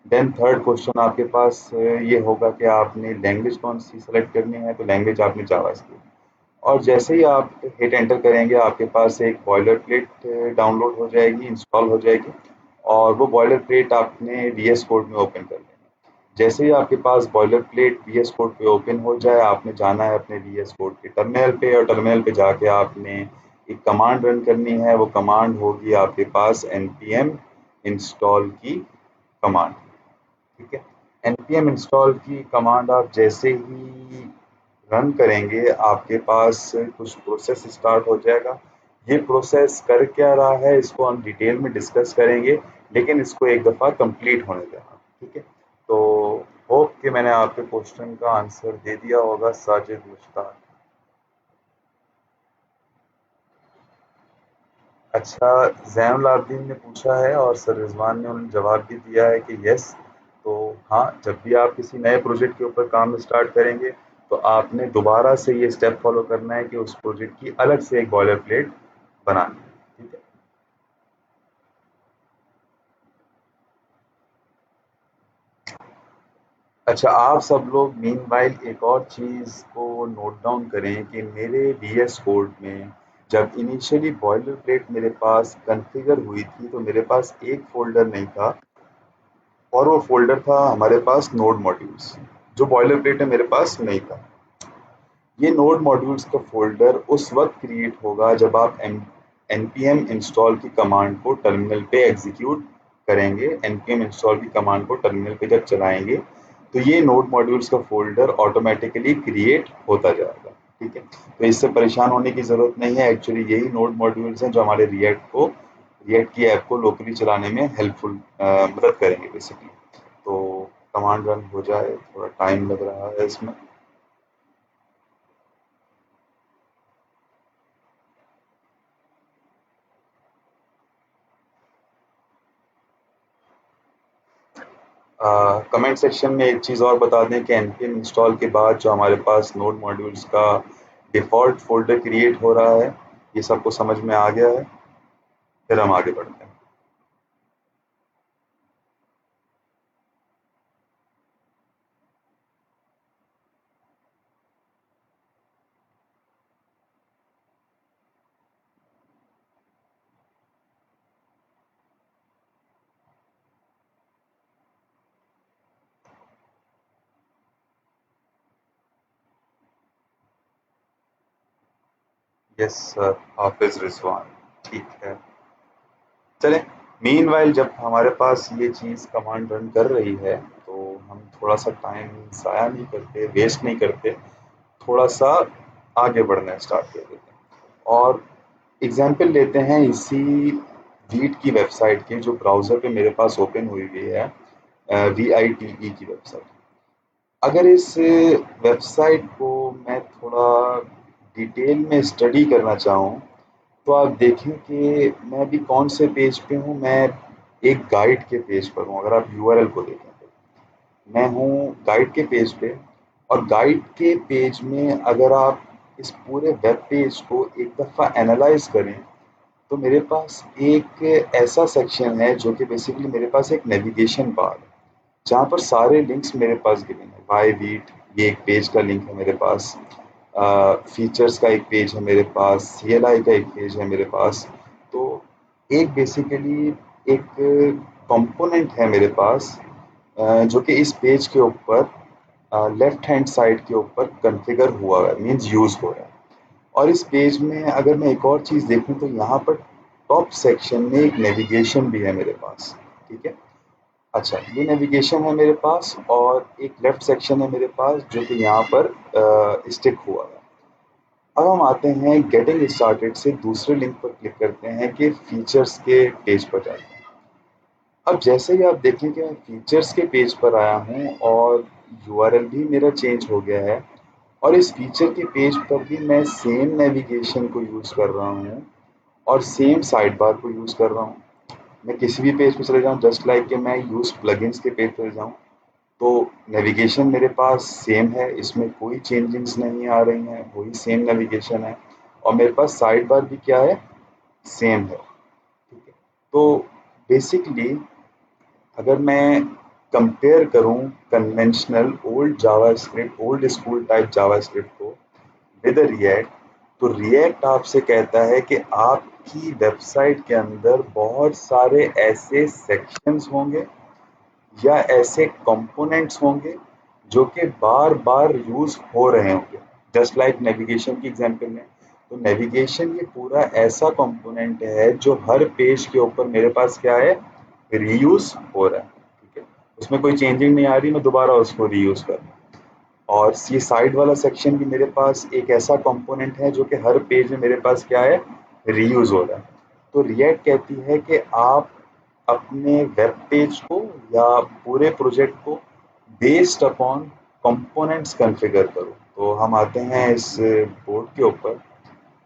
A: देन थर्ड क्वेश्चन आपके पास ये होगा कि आपने लैंग्वेज कौन सी सेलेक्ट करनी है, तो लैंग्वेज आपने जावास्क्रिप्ट। और जैसे ही आप हिट एंटर करेंगे आपके पास एक बॉयलर प्लेट डाउनलोड हो जाएगी, इंस्टॉल हो जाएगी, और वो बॉयलर प्लेट आपने VS कोड में ओपन कर लेना है। जैसे ही आपके पास बॉयलर प्लेट वीएस कोड पे ओपन हो जाए, आपने जाना है अपने वीएस कोड के टर्मिनल पे, और टर्मिनल पे जाके आपने एक कमांड रन करनी है। वो कमांड होगी आपके पास npm इंस्टॉल की कमांड। ठीक है, npm इंस्टॉल की कमांड आप जैसे ही रन करेंगे, आपके पास कुछ प्रोसेस स्टार्ट हो जाएगा। ये प्रोसेस कर क्या रहा है इसको हम डिटेल में डिस्कस करेंगे, लेकिन इसको एक दफ़ा कंप्लीट होने देना। ठीक है, तो होप कि मैंने आपके क्वेश्चन का आंसर दे दिया होगा साजिद मुश्ताक। अच्छा, जैनुल आबदीन ने पूछा है और सर रिजवान ने उन्हें जवाब भी दिया है कि यस। तो हाँ, जब भी आप किसी नए प्रोजेक्ट के ऊपर काम स्टार्ट करेंगे, तो आपने दोबारा से ये स्टेप फॉलो करना है कि उस प्रोजेक्ट की अलग से एक बॉयलर प्लेट बनानी है। ठीक है। अच्छा, आप सब लोग मीनवाइल एक और चीज़ को नोट डाउन करें कि मेरे वीएस कोड में जब इनिशियली बॉयलर प्लेट मेरे पास कॉन्फ़िगर हुई थी, तो मेरे पास एक फ़ोल्डर नहीं था, और वो फ़ोल्डर था हमारे पास नोड मॉड्यूल्स, जो बॉयलर प्लेट में मेरे पास नहीं था। ये नोड मॉड्यूल्स का फ़ोल्डर उस वक़्त क्रिएट होगा जब आप npm इंस्टॉल की कमांड को टर्मिनल पे एग्ज़ीक्यूट करेंगे। npm इंस्टॉल की कमांड को टर्मिनल पे जब चलाएँगे, तो ये नोड मॉड्यूल्स का फ़ोल्डर ऑटोमैटिकली क्रिएट होता जाएगा। ठीक है? तो इससे परेशान होने की ज़रूरत नहीं है। एक्चुअली यही नोड मॉड्यूल्स हैं जो हमारे रिएक्ट की ऐप को लोकली चलाने में हेल्पफुल मदद करेंगे बेसिकली। तो कमांड रन हो जाए, थोड़ा टाइम लग रहा है इसमें। कमेंट सेक्शन में एक चीज़ और बता दें कि npm इंस्टॉल के बाद जो हमारे पास नोड मॉड्यूल्स का डिफ़ॉल्ट फ़ोल्डर क्रिएट हो रहा है, ये सबको समझ में आ गया है? फिर हम आगे बढ़ते हैं। यस सर, हाफिज़ रिजवान। ठीक है। चलें, मीनवाइल जब हमारे पास ये चीज़ कमांड रन कर रही है, तो हम थोड़ा सा टाइम ज़ाया नहीं करते, वेस्ट नहीं करते, थोड़ा सा आगे बढ़ना स्टार्ट कर देते हैं। और एग्जाम्पल लेते हैं इसी वीट की वेबसाइट के, जो ब्राउज़र पे मेरे पास ओपन हुई हुई है, VITE की वेबसाइट। अगर इस वेबसाइट को मैं थोड़ा डिटेल में स्टडी करना चाहूँ, तो आप देखें कि मैं अभी कौन से पेज पे हूँ। मैं एक गाइड के पेज पर हूँ। अगर आप यूआरएल को देखें, तो मैं हूँ गाइड के पेज पे। और गाइड के पेज में अगर आप इस पूरे वेब पेज को एक दफ़ा एनालाइज करें, तो मेरे पास एक ऐसा सेक्शन है जो कि बेसिकली मेरे पास एक नेविगेशन बार है, जहाँ पर सारे लिंक्स मेरे पास गिवन है। बाय बीट, ये एक पेज का लिंक है मेरे पास। फीचर्स का एक पेज है मेरे पास, CLI का एक पेज है मेरे पास। तो एक बेसिकली एक कंपोनेंट है मेरे पास, जो कि इस पेज के ऊपर लेफ्ट हैंड साइड के ऊपर कॉन्फ़िगर हुआ है, मीन्स यूज़ हो रहा है। और इस पेज में अगर मैं एक और चीज़ देखूँ, तो यहाँ पर टॉप सेक्शन में एक नेविगेशन भी है मेरे पास। ठीक है? अच्छा, ये नेविगेशन है मेरे पास, और एक लेफ्ट सेक्शन है मेरे पास जो कि यहाँ पर स्टिक हुआ है। अब हम आते हैं गेटिंग स्टार्टेड से दूसरे लिंक पर क्लिक करते हैं कि फीचर्स के पेज पर जाते हैं। अब जैसे ही आप देखें कि मैं फीचर्स के पेज पर आया हूँ, और यूआरएल भी मेरा चेंज हो गया है, और इस फीचर के पेज पर भी मैं सेम नेविगेशन को यूज़ कर रहा हूँ, और सेम साइड बार को यूज़ कर रहा हूँ। मैं किसी भी पेज पे चले जाऊँ, जस्ट लाइक कि मैं यूज़ प्लगइन्स के पेज पर जाऊँ, तो नेविगेशन मेरे पास सेम है, इसमें कोई चेंजिंग्स नहीं आ रही हैं, वही सेम नेविगेशन है। और मेरे पास साइड बार भी क्या है, सेम है। ठीक है, तो बेसिकली अगर मैं कंपेयर करूं conventional old JavaScript, old school type JavaScript को विद रिएक्ट, तो रिएक्ट आपसे कहता है कि आपकी वेबसाइट के अंदर बहुत सारे ऐसे सेक्शंस होंगे या ऐसे कंपोनेंट्स होंगे जो कि बार बार यूज हो रहे होंगे। जस्ट लाइक नेविगेशन की एग्जांपल में, तो नेविगेशन ये पूरा ऐसा कंपोनेंट है जो हर पेज के ऊपर मेरे पास क्या है, रीयूज हो रहा है। ठीक है, उसमें कोई चेंजिंग नहीं आ रही, मैं दोबारा उसको रीयूज कर रहा हूँ। और ये साइड वाला सेक्शन भी मेरे पास एक ऐसा कंपोनेंट है जो कि हर पेज में मेरे पास क्या है, रीयूज हो रहा है। तो रिएक्ट कहती है कि आप अपने वेब पेज को या पूरे प्रोजेक्ट को बेस्ड अपॉन कंपोनेंट्स कॉन्फ़िगर करो। तो हम आते हैं इस बोर्ड के ऊपर।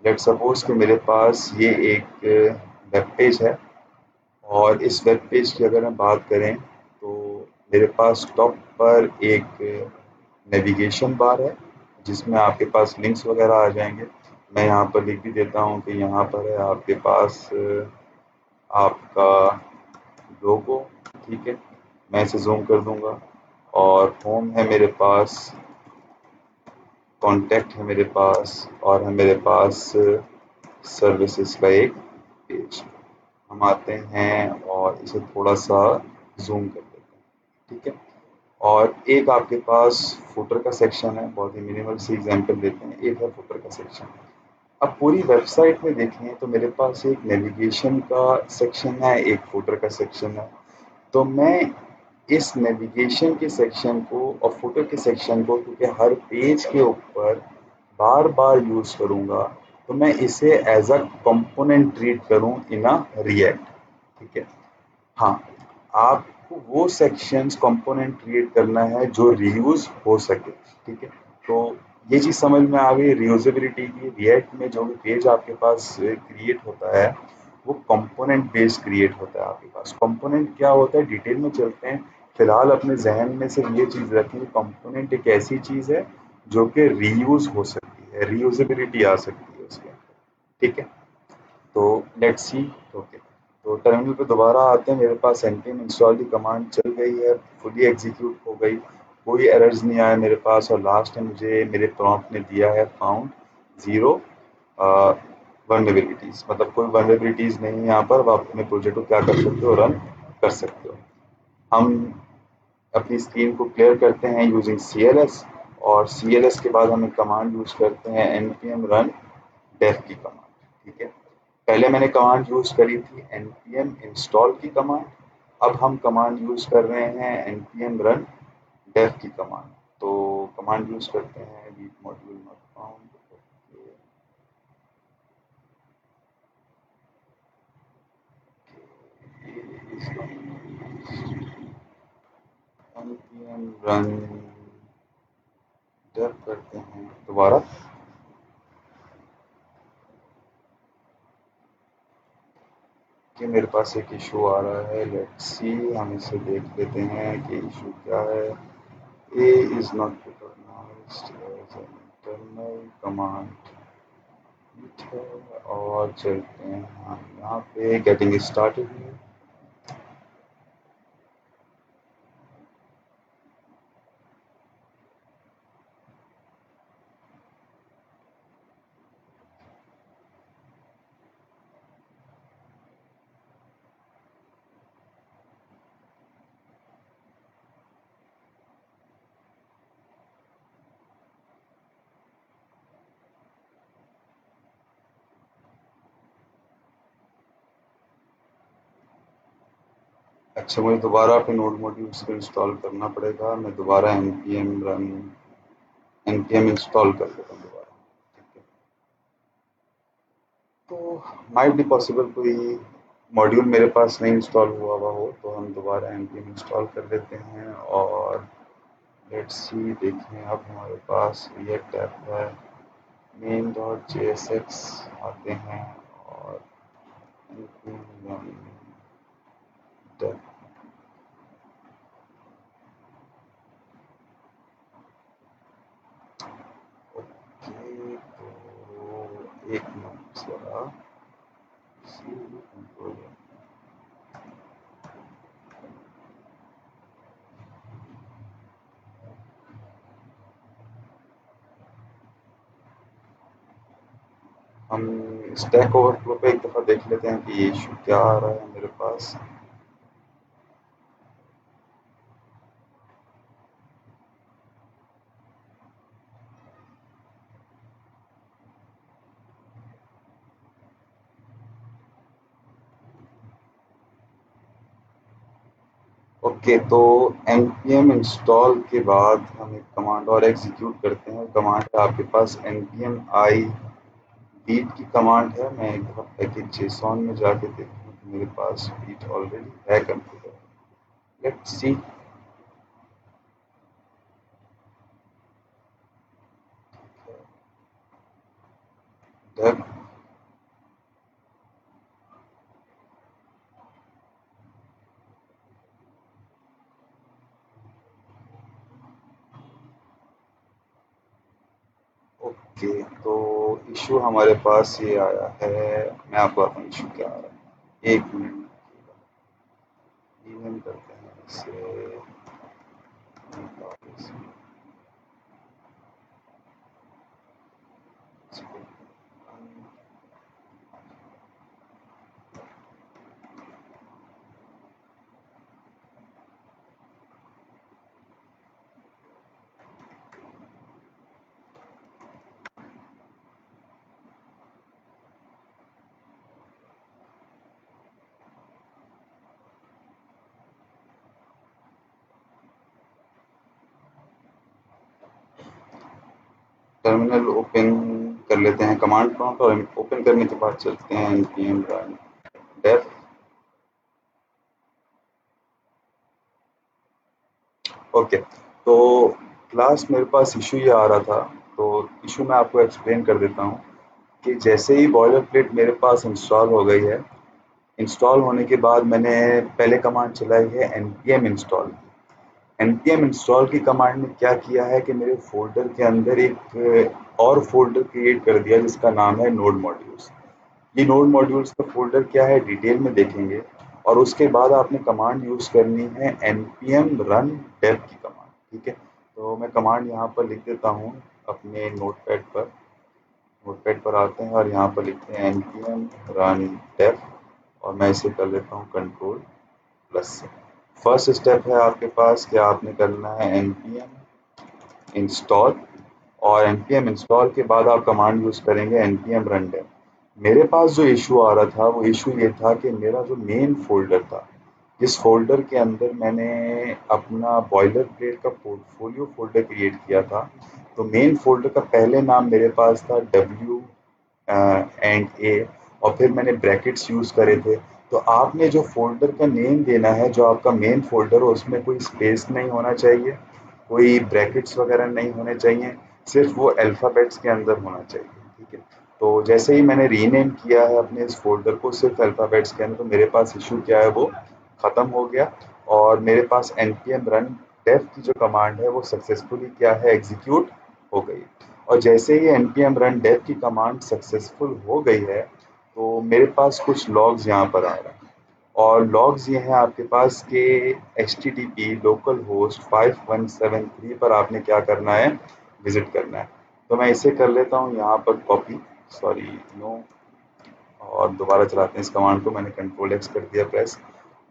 A: लेट्स सपोज कि मेरे पास ये एक वेब पेज है, और इस वेब पेज की अगर हम बात करें तो मेरे पास टॉप पर एक नेविगेशन बार है जिसमें आपके पास लिंक्स वगैरह आ जाएंगे। मैं यहाँ पर लिख भी देता हूँ कि यहाँ पर है आपके पास आपका लोगो। ठीक है, मैं इसे जूम कर दूंगा। और होम है मेरे पास, कॉन्टैक्ट है मेरे पास, और है मेरे पास सर्विसेज का एक पेज। हम आते हैं और इसे थोड़ा सा जूम कर देते हैं। ठीक है, और एक आपके पास फुटर का सेक्शन है, बहुत ही मिनिमल सी एग्जांपल देते हैं, एक है फुटर का सेक्शन। अब पूरी वेबसाइट में देखें तो मेरे पास एक नेविगेशन का सेक्शन है, एक फुटर का सेक्शन है। तो मैं इस नेविगेशन के सेक्शन को और फुटर के सेक्शन को, क्योंकि हर पेज के ऊपर बार बार यूज करूंगा, तो मैं इसे एज अ कंपोनेंट ट्रीट करूं इन अ रिएक्ट। ठीक है, हाँ, आपको वो सेक्शंस कंपोनेंट क्रिएट करना है जो रीयूज हो सके। ठीक है, तो ये चीज़ समझ में आ गई रीयूजेबिलिटी की। रिएक्ट में जो भी पेज आपके पास क्रिएट होता है वो कंपोनेंट बेस्ड क्रिएट होता है। आपके पास कंपोनेंट क्या होता है, डिटेल में चलते हैं। फिलहाल अपने जहन में सिर्फ ये चीज़ रखें कि कंपोनेंट एक ऐसी चीज़ है जो कि रीयूज हो सकती है, रीयूजेबिलिटी आ सकती है उसके अंदर। ठीक है, तो लेट्स सी। ओके, तो टर्मिनल पे दोबारा आते हैं। मेरे पास npm इंस्टॉल की कमांड चल गई है, फुली एग्जीक्यूट हो गई, कोई एरर्स नहीं आया मेरे पास। और लास्ट में मुझे मेरे प्रॉम्प्ट में दिया है फाउंड जीरो वनरेबिलिटीज, मतलब कोई वनरेबिलिटीज नहीं है यहाँ पर। अब आप अपने प्रोजेक्ट को क्या कर सकते हो, रन कर सकते हो। हम अपनी स्क्रीन को क्लियर करते हैं यूजिंग CLS, और CLS के बाद हम एक कमांड यूज करते हैं npm run dev की कमांड। ठीक है, पहले मैंने कमांड यूज करी थी npm install की कमांड, अब हम कमांड यूज कर रहे हैं npm run dev की कमांड। तो कमांड यूज करते हैं lead module not found। npm run dev करते हैं दोबारा। कि मेरे पास एक इशू आ रहा है, लेट्स सी, हम इसे देख लेते हैं कि इशू क्या है। A is not recognized as an internal command। ठीक है, और चलते हैं हम यहाँ पे गेटिंग स्टार्टेड में। अच्छा, मुझे दोबारा अपने नोड मॉड्यूल्स को इंस्टॉल करना पड़ेगा। मैं दोबारा npm इंस्टॉल कर लेता हूँ दोबारा। ठीक है, तो माइट बी पॉसिबल कोई मॉड्यूल मेरे पास नहीं इंस्टॉल हुआ हो, तो हम दोबारा npm इंस्टॉल कर लेते हैं। और लेट्स सी, देखें अब हमारे पास रिएक्ट ऐप है, मेन डॉट JSX आते हैं, और npm run ओके। तो एक मिनट जरा हम स्टैक ओवरफ्लो पे एक दफ़ा देख लेते हैं कि ये इशू क्या आ रहा है मेरे पास। ओके, तो npm इंस्टॉल के बाद हम एक कमांड और एग्जीक्यूट करते हैं। कमांड है आपके पास npm i बीट की कमांड है। मैं एक बार पैकेज जेसॉन में जाके देखूँ कि मेरे पास बीट ऑलरेडी है configure. Let's see. Dev. Okay, तो इशू हमारे पास ये आया है। मैं आपको बताता हूँ इशू क्या आ रहा है। एक मिनट। रीनेम करते हैं इसे। टर्मिनल ओपन कर लेते हैं कमांड प्रॉम्प्ट, और ओपन करने के बाद चलते हैं npm run dev। ओके, तो क्लास मेरे पास इशू ये आ रहा था। तो इशू मैं आपको एक्सप्लेन कर देता हूँ कि जैसे ही बॉयलर प्लेट मेरे पास इंस्टॉल हो गई है, इंस्टॉल होने के बाद मैंने पहले कमांड चलाई है npm इंस्टॉल। npm इंस्टॉल की कमांड ने क्या किया है कि मेरे फ़ोल्डर के अंदर एक और फ़ोल्डर क्रिएट कर दिया जिसका नाम है नोड मॉड्यूल्स। ये नोड मॉड्यूल्स का फ़ोल्डर क्या है डिटेल में देखेंगे। और उसके बाद आपने कमांड यूज़ करनी है npm run dev की कमांड। ठीक है? तो मैं कमांड यहाँ पर लिख देता हूँ अपने नोटपैड पर। नोटपैड पर आते हैं और यहाँ पर लिखते हैं npm run dev, और मैं इसे कर लेता हूँ कंट्रोल प्लस से। फर्स्ट स्टेप है आपके पास कि आपने करना है npm इंस्टॉल, और npm इंस्टॉल के बाद आप कमांड यूज़ करेंगे npm run dev। मेरे पास जो इशू आ रहा था वो इशू ये था कि मेरा जो मेन फ़ोल्डर था, जिस फ़ोल्डर के अंदर मैंने अपना बॉयलर प्लेट का पोर्टफोलियो फ़ोल्डर क्रिएट किया था, तो मेन फ़ोल्डर का पहले नाम मेरे पास था W एंड ए, और फिर मैंने ब्रैकेट्स यूज़ करे थे। तो आपने जो फ़ोल्डर का नेम देना है, जो आपका मेन फ़ोल्डर हो, उसमें कोई स्पेस नहीं होना चाहिए, कोई ब्रैकेट्स वगैरह नहीं होने चाहिए, सिर्फ वो अल्फ़ाबेट्स के अंदर होना चाहिए। ठीक है? तो जैसे ही मैंने रीनेम किया है अपने इस फ़ोल्डर को सिर्फ अल्फ़ाबेट्स के अंदर, तो मेरे पास इशू क्या है वो ख़त्म हो गया, और मेरे पास npm run dev की जो कमांड है वो सक्सेसफुली क्या है एग्जीक्यूट हो गई। और जैसे ही npm run dev की कमांड सक्सेसफुल हो गई है, तो मेरे पास कुछ लॉग्स यहाँ पर आ रहे हैं। और लॉग्स ये हैं आपके पास कि http लोकल होस्ट 5173 पर आपने क्या करना है, विजिट करना है। तो मैं इसे कर लेता हूँ यहाँ पर कॉपी, सॉरी नो, और दोबारा चलाते हैं इस कमांड को। मैंने कंट्रोल एक्स कर दिया प्रेस,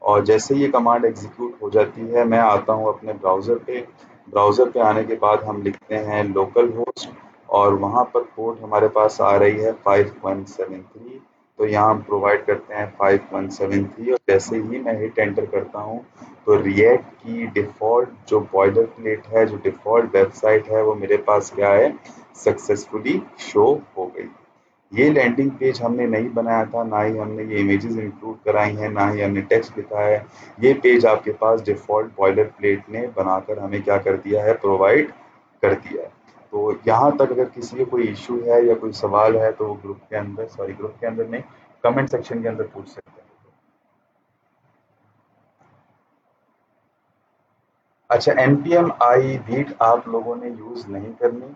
A: और जैसे ही ये कमांड एग्जीक्यूट हो जाती है मैं आता हूँ अपने ब्राउज़र पे। ब्राउज़र पे आने के बाद हम लिखते हैं लोकल होस्ट, और वहाँ पर पोर्ट हमारे पास आ रही है 5173। तो यहाँ हम प्रोवाइड करते हैं 5173, और जैसे ही मैं हिट एंटर करता हूँ तो रिएक्ट की डिफ़ॉल्ट जो बॉयलर प्लेट है, जो डिफ़ॉल्ट वेबसाइट है, वो मेरे पास क्या है, सक्सेसफुली शो हो गई। ये लैंडिंग पेज हमने नहीं बनाया था, ना ही हमने ये इमेजेस इंक्लूड कराई हैं, ना ही हमने टेक्स्ट लिखा है। ये पेज आपके पास डिफ़ॉल्ट बॉयलर प्लेट ने बनाकर हमें क्या कर दिया है, प्रोवाइड कर दिया है। तो यहाँ तक अगर किसी को कोई इशू है या कोई सवाल है तो वो ग्रुप के अंदर, सॉरी ग्रुप के अंदर नहीं, कमेंट सेक्शन के अंदर पूछ सकते हैं। अच्छा, npm आई बीट आप लोगों ने यूज़ नहीं करनी।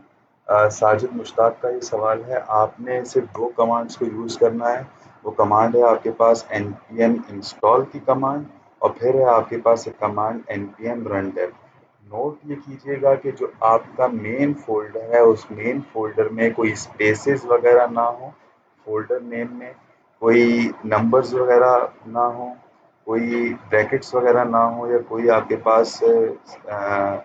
A: साजिद मुश्ताक का ये सवाल है। आपने सिर्फ दो कमांड्स को यूज़ करना है। वो कमांड है आपके पास npm इंस्टॉल की कमांड, और फिर है आपके पास एक command npm run dev। Note ये कीजिएगा कि जो आपका मेन फोल्डर है उस मेन फोल्डर में कोई स्पेसेस वगैरह ना हो, फोल्डर नेम में कोई नंबर्स वगैरह ना हो, कोई ब्रैकेट्स वगैरह ना हो, या कोई आपके पास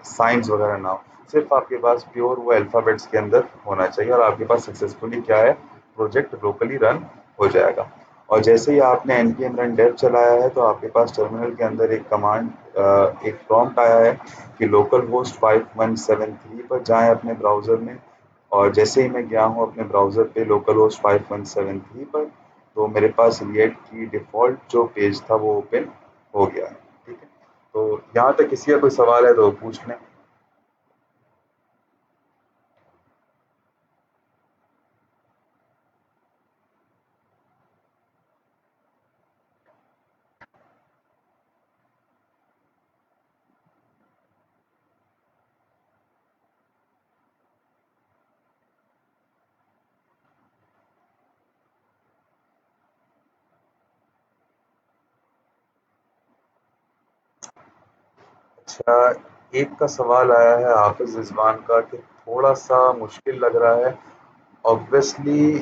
A: साइंस वगैरह ना हो। सिर्फ आपके पास प्योर वो अल्फ़ाबेट्स के अंदर होना चाहिए, और आपके पास सक्सेसफुली क्या है, प्रोजेक्ट लोकली रन हो जाएगा। और जैसे ही आपने npm run dev चलाया है तो आपके पास टर्मिनल के अंदर एक कमांड, एक प्रॉम्प्ट आया है कि लोकल होस्ट 5173 पर जाएं अपने ब्राउज़र में। और जैसे ही मैं गया हूँ अपने ब्राउज़र पे लोकल होस्ट 5173 पर, तो मेरे पास रिएक्ट की डिफ़ॉल्ट जो पेज था वो ओपन हो गया है। ठीक है, तो यहाँ तक किसी का कोई सवाल है तो पूछ लें। अच्छा, एक का सवाल आया है हाफिज रिजवान का कि थोड़ा सा मुश्किल लग रहा है। ऑब्वियसली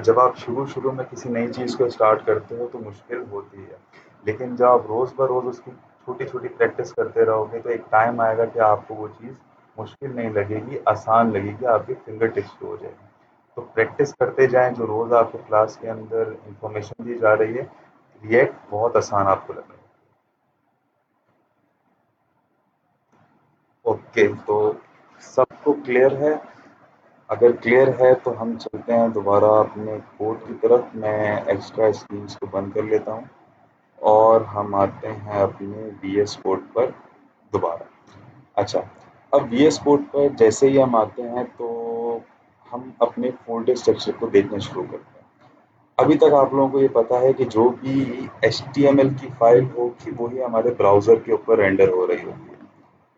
A: जब आप शुरू शुरू में किसी नई चीज़ को स्टार्ट करते हो तो मुश्किल होती है, लेकिन जब आप रोज़ ब रोज़ उसकी छोटी छोटी प्रैक्टिस करते रहोगे तो एक टाइम आएगा कि आपको वो चीज़ मुश्किल नहीं लगेगी, आसान लगेगी, आपके फिंगर टिप्स पे हो जाएगी। तो प्रैक्टिस करते जाएं, जो रोज़ आपको क्लास के अंदर इंफॉर्मेशन दी जा रही है, रिएक्ट बहुत आसान आपको लगेगा। ओके, तो सबको क्लियर है? अगर क्लियर है तो हम चलते हैं दोबारा अपने कोड की तरफ। मैं एक्स्ट्रा स्क्रीन्स को बंद कर लेता हूँ और हम आते हैं अपने वी एस कोड पर दोबारा। अच्छा, अब वी एस कोड पर जैसे ही हम आते हैं तो हम अपने फोल्डर स्ट्रक्चर को देखना शुरू करते हैं। अभी तक आप लोगों को ये पता है कि जो भी एच टी एम एल की फाइल होगी वही हमारे ब्राउज़र के ऊपर रेंडर हो रही होगी।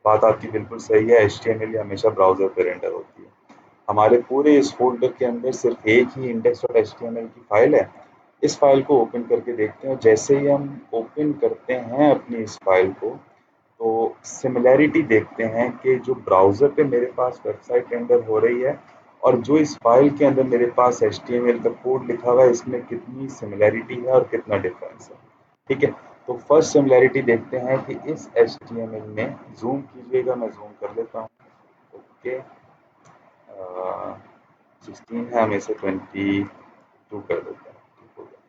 A: बात आपकी बिल्कुल सही है, एच टी एम एल हमेशा ब्राउज़र पर रेंडर होती है। हमारे पूरे इस फ़ोल्डर के अंदर सिर्फ़ एक ही index.html की फ़ाइल है। इस फ़ाइल को ओपन करके देखते हैं। जैसे ही हम ओपन करते हैं अपनी इस फ़ाइल को, तो सिमिलैरिटी देखते हैं कि जो ब्राउज़र पे मेरे पास वेबसाइट रेंडर हो रही है और जो इस फ़ाइल के अंदर मेरे पास एचटीएमएल का कोड लिखा हुआ है, इसमें कितनी सिमिलैरिटी है और कितना डिफ़रेंस है। ठीक है? तो फर्स्ट सिमिलैरिटी देखते हैं कि इस एचटीएमएल में, ज़ूम कीजिएगा, मैं ज़ूम कर लेता हूँ। ओके, 16 है, हम इसे 22 कर देते हैं। ठीक हो गया।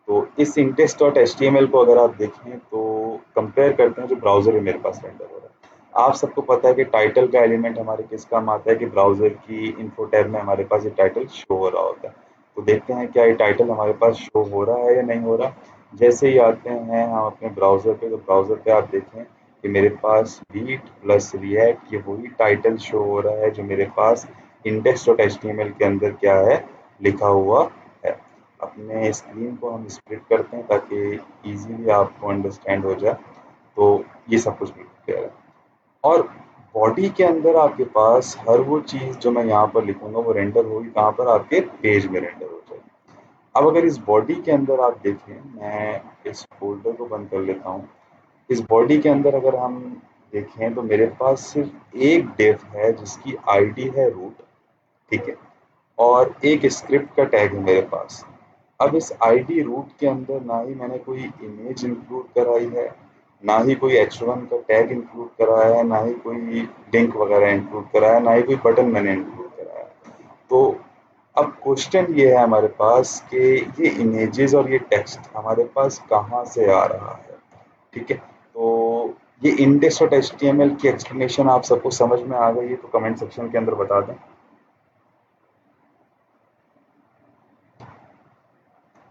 A: तो इस index dot H T M L को अगर आप देखें तो कंपेयर करते हैं जो ब्राउज़र में मेरे पास रेंडर हो रहा है। आप सबको पता है कि टाइटल का एलिमेंट हमारे किस काम आता है कि ब्राउज़र की इन्फो टैब में हमारे पास ये टाइटल शो हो रहा होता है। तो देखते हैं क्या ये टाइटल हमारे पास शो हो रहा है या नहीं हो रहा। जैसे ही आते हैं हम अपने ब्राउज़र पे, तो ब्राउज़र पे आप देखें कि मेरे पास वीट प्लस रिएक्ट, ये वही टाइटल शो हो रहा है जो मेरे पास index dot H T M L के अंदर क्या है, लिखा हुआ है। अपने स्क्रीन को हम स्प्लिट करते हैं ताकि इजीली आपको अंडरस्टैंड हो जाए। तो ये सब कुछ बिल्कुल क्लियर है। और बॉडी के अंदर आपके पास हर वो चीज़ जो मैं यहाँ पर लिखूंगा वो रेंडर होगी कहाँ पर, आपके पेज में रेंडर हो जाएगी। अब अगर इस बॉडी के अंदर आप देखें, मैं इस फोल्डर को बंद कर लेता हूँ। इस बॉडी के अंदर अगर हम देखें तो मेरे पास सिर्फ एक डेफ है जिसकी आईडी है रूट। ठीक है, और एक स्क्रिप्ट का टैग है मेरे पास। अब इस आईडी रूट के अंदर ना ही मैंने कोई इमेज इंक्लूड कराई है, ना ही कोई H1 का टैग इंक्लूड कराया है, ना ही कोई लिंक वगैरह इंक्लूड कराया है, ना ही कोई बटन मैंने इंक्लूड कराया है। तो अब क्वेश्चन ये है हमारे पास कि ये इमेजेस और ये टेक्स्ट हमारे पास कहाँ से आ रहा है। ठीक है, तो ये index dot H T M L की एक्सप्लेनेशन आप सबको समझ में आ गई है तो कमेंट सेक्शन के अंदर बता दें।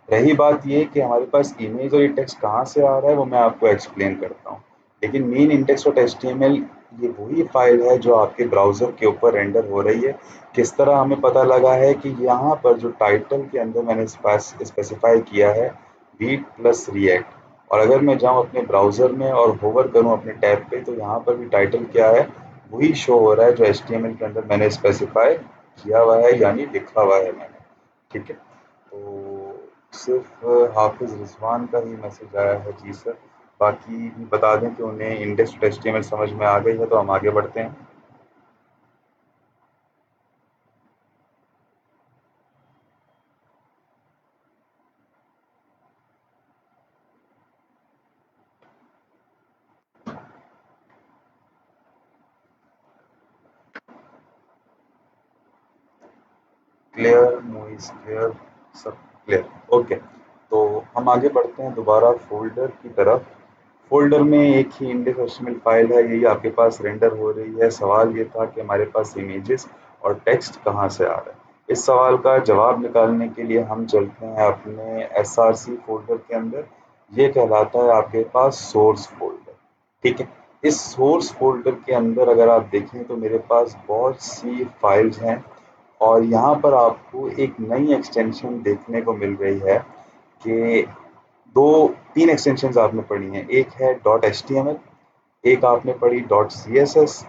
A: रही बात ये कि हमारे पास इमेज और ये टेक्स्ट कहाँ से आ रहा है वो मैं आपको एक्सप्लेन करता हूँ। लेकिन main index dot H T M L ये वही फाइल है जो आपके ब्राउज़र के ऊपर रेंडर हो रही है। किस तरह हमें पता लगा है कि यहाँ पर जो टाइटल के अंदर मैंने स्पेसिफाई किया है वीट प्लस रिएक्ट, और अगर मैं जाऊँ अपने ब्राउज़र में और होवर करूँ अपने टैब पे तो यहाँ पर भी टाइटल क्या है, वही शो हो रहा है जो एच टी एम एल के अंदर मैंने स्पेसिफाई किया हुआ है, यानी लिखा हुआ है मैंने। ठीक है, तो सिर्फ हाफिज़ रिजवान का ही मैसेज आया है जी सर। बाकी भी बता दें कि उन्हें इंडेक्स टू एचटीएमएल समझ में आ गई है तो हम आगे बढ़ते हैं। क्लियर, मूवीज क्लियर, सब क्लियर। ओके, हम आगे बढ़ते हैं दोबारा फ़ोल्डर की तरफ। फ़ोल्डर में एक ही इंडेक्स एचटीएमएल फ़ाइल है, यही आपके पास रेंडर हो रही है। सवाल ये था कि हमारे पास इमेजेस और टेक्स्ट कहाँ से आ रहा है? इस सवाल का जवाब निकालने के लिए हम चलते हैं अपने एसआरसी फ़ोल्डर के अंदर। ये कहलाता है आपके पास सोर्स फ़ोल्डर, ठीक है? इस सोर्स फ़ोल्डर के अंदर अगर आप देखें तो मेरे पास बहुत सी फाइल्स हैं और यहाँ पर आपको एक नई एक्सटेंशन देखने को मिल रही है कि 2-3 एक्सटेंशंस आपने पढ़ी हैं। एक है .html, एक आपने पढ़ी .css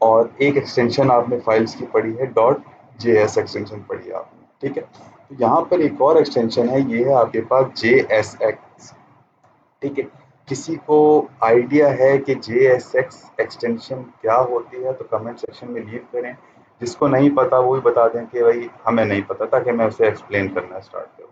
A: और एक एक्सटेंशन आपने फाइल्स की पढ़ी है .js एक्सटेंशन पढ़ी है आपने, ठीक है? तो यहाँ पर एक और एक्सटेंशन है, ये है आपके पास JSX, ठीक है? किसी को आइडिया है कि JSX एक्सटेंशन क्या होती है तो कमेंट सेक्शन में लीव करें। जिसको नहीं पता वो भी बता दें कि भाई हमें नहीं पता, ताकि मैं उसे एक्सप्लेन करना स्टार्ट करूँ।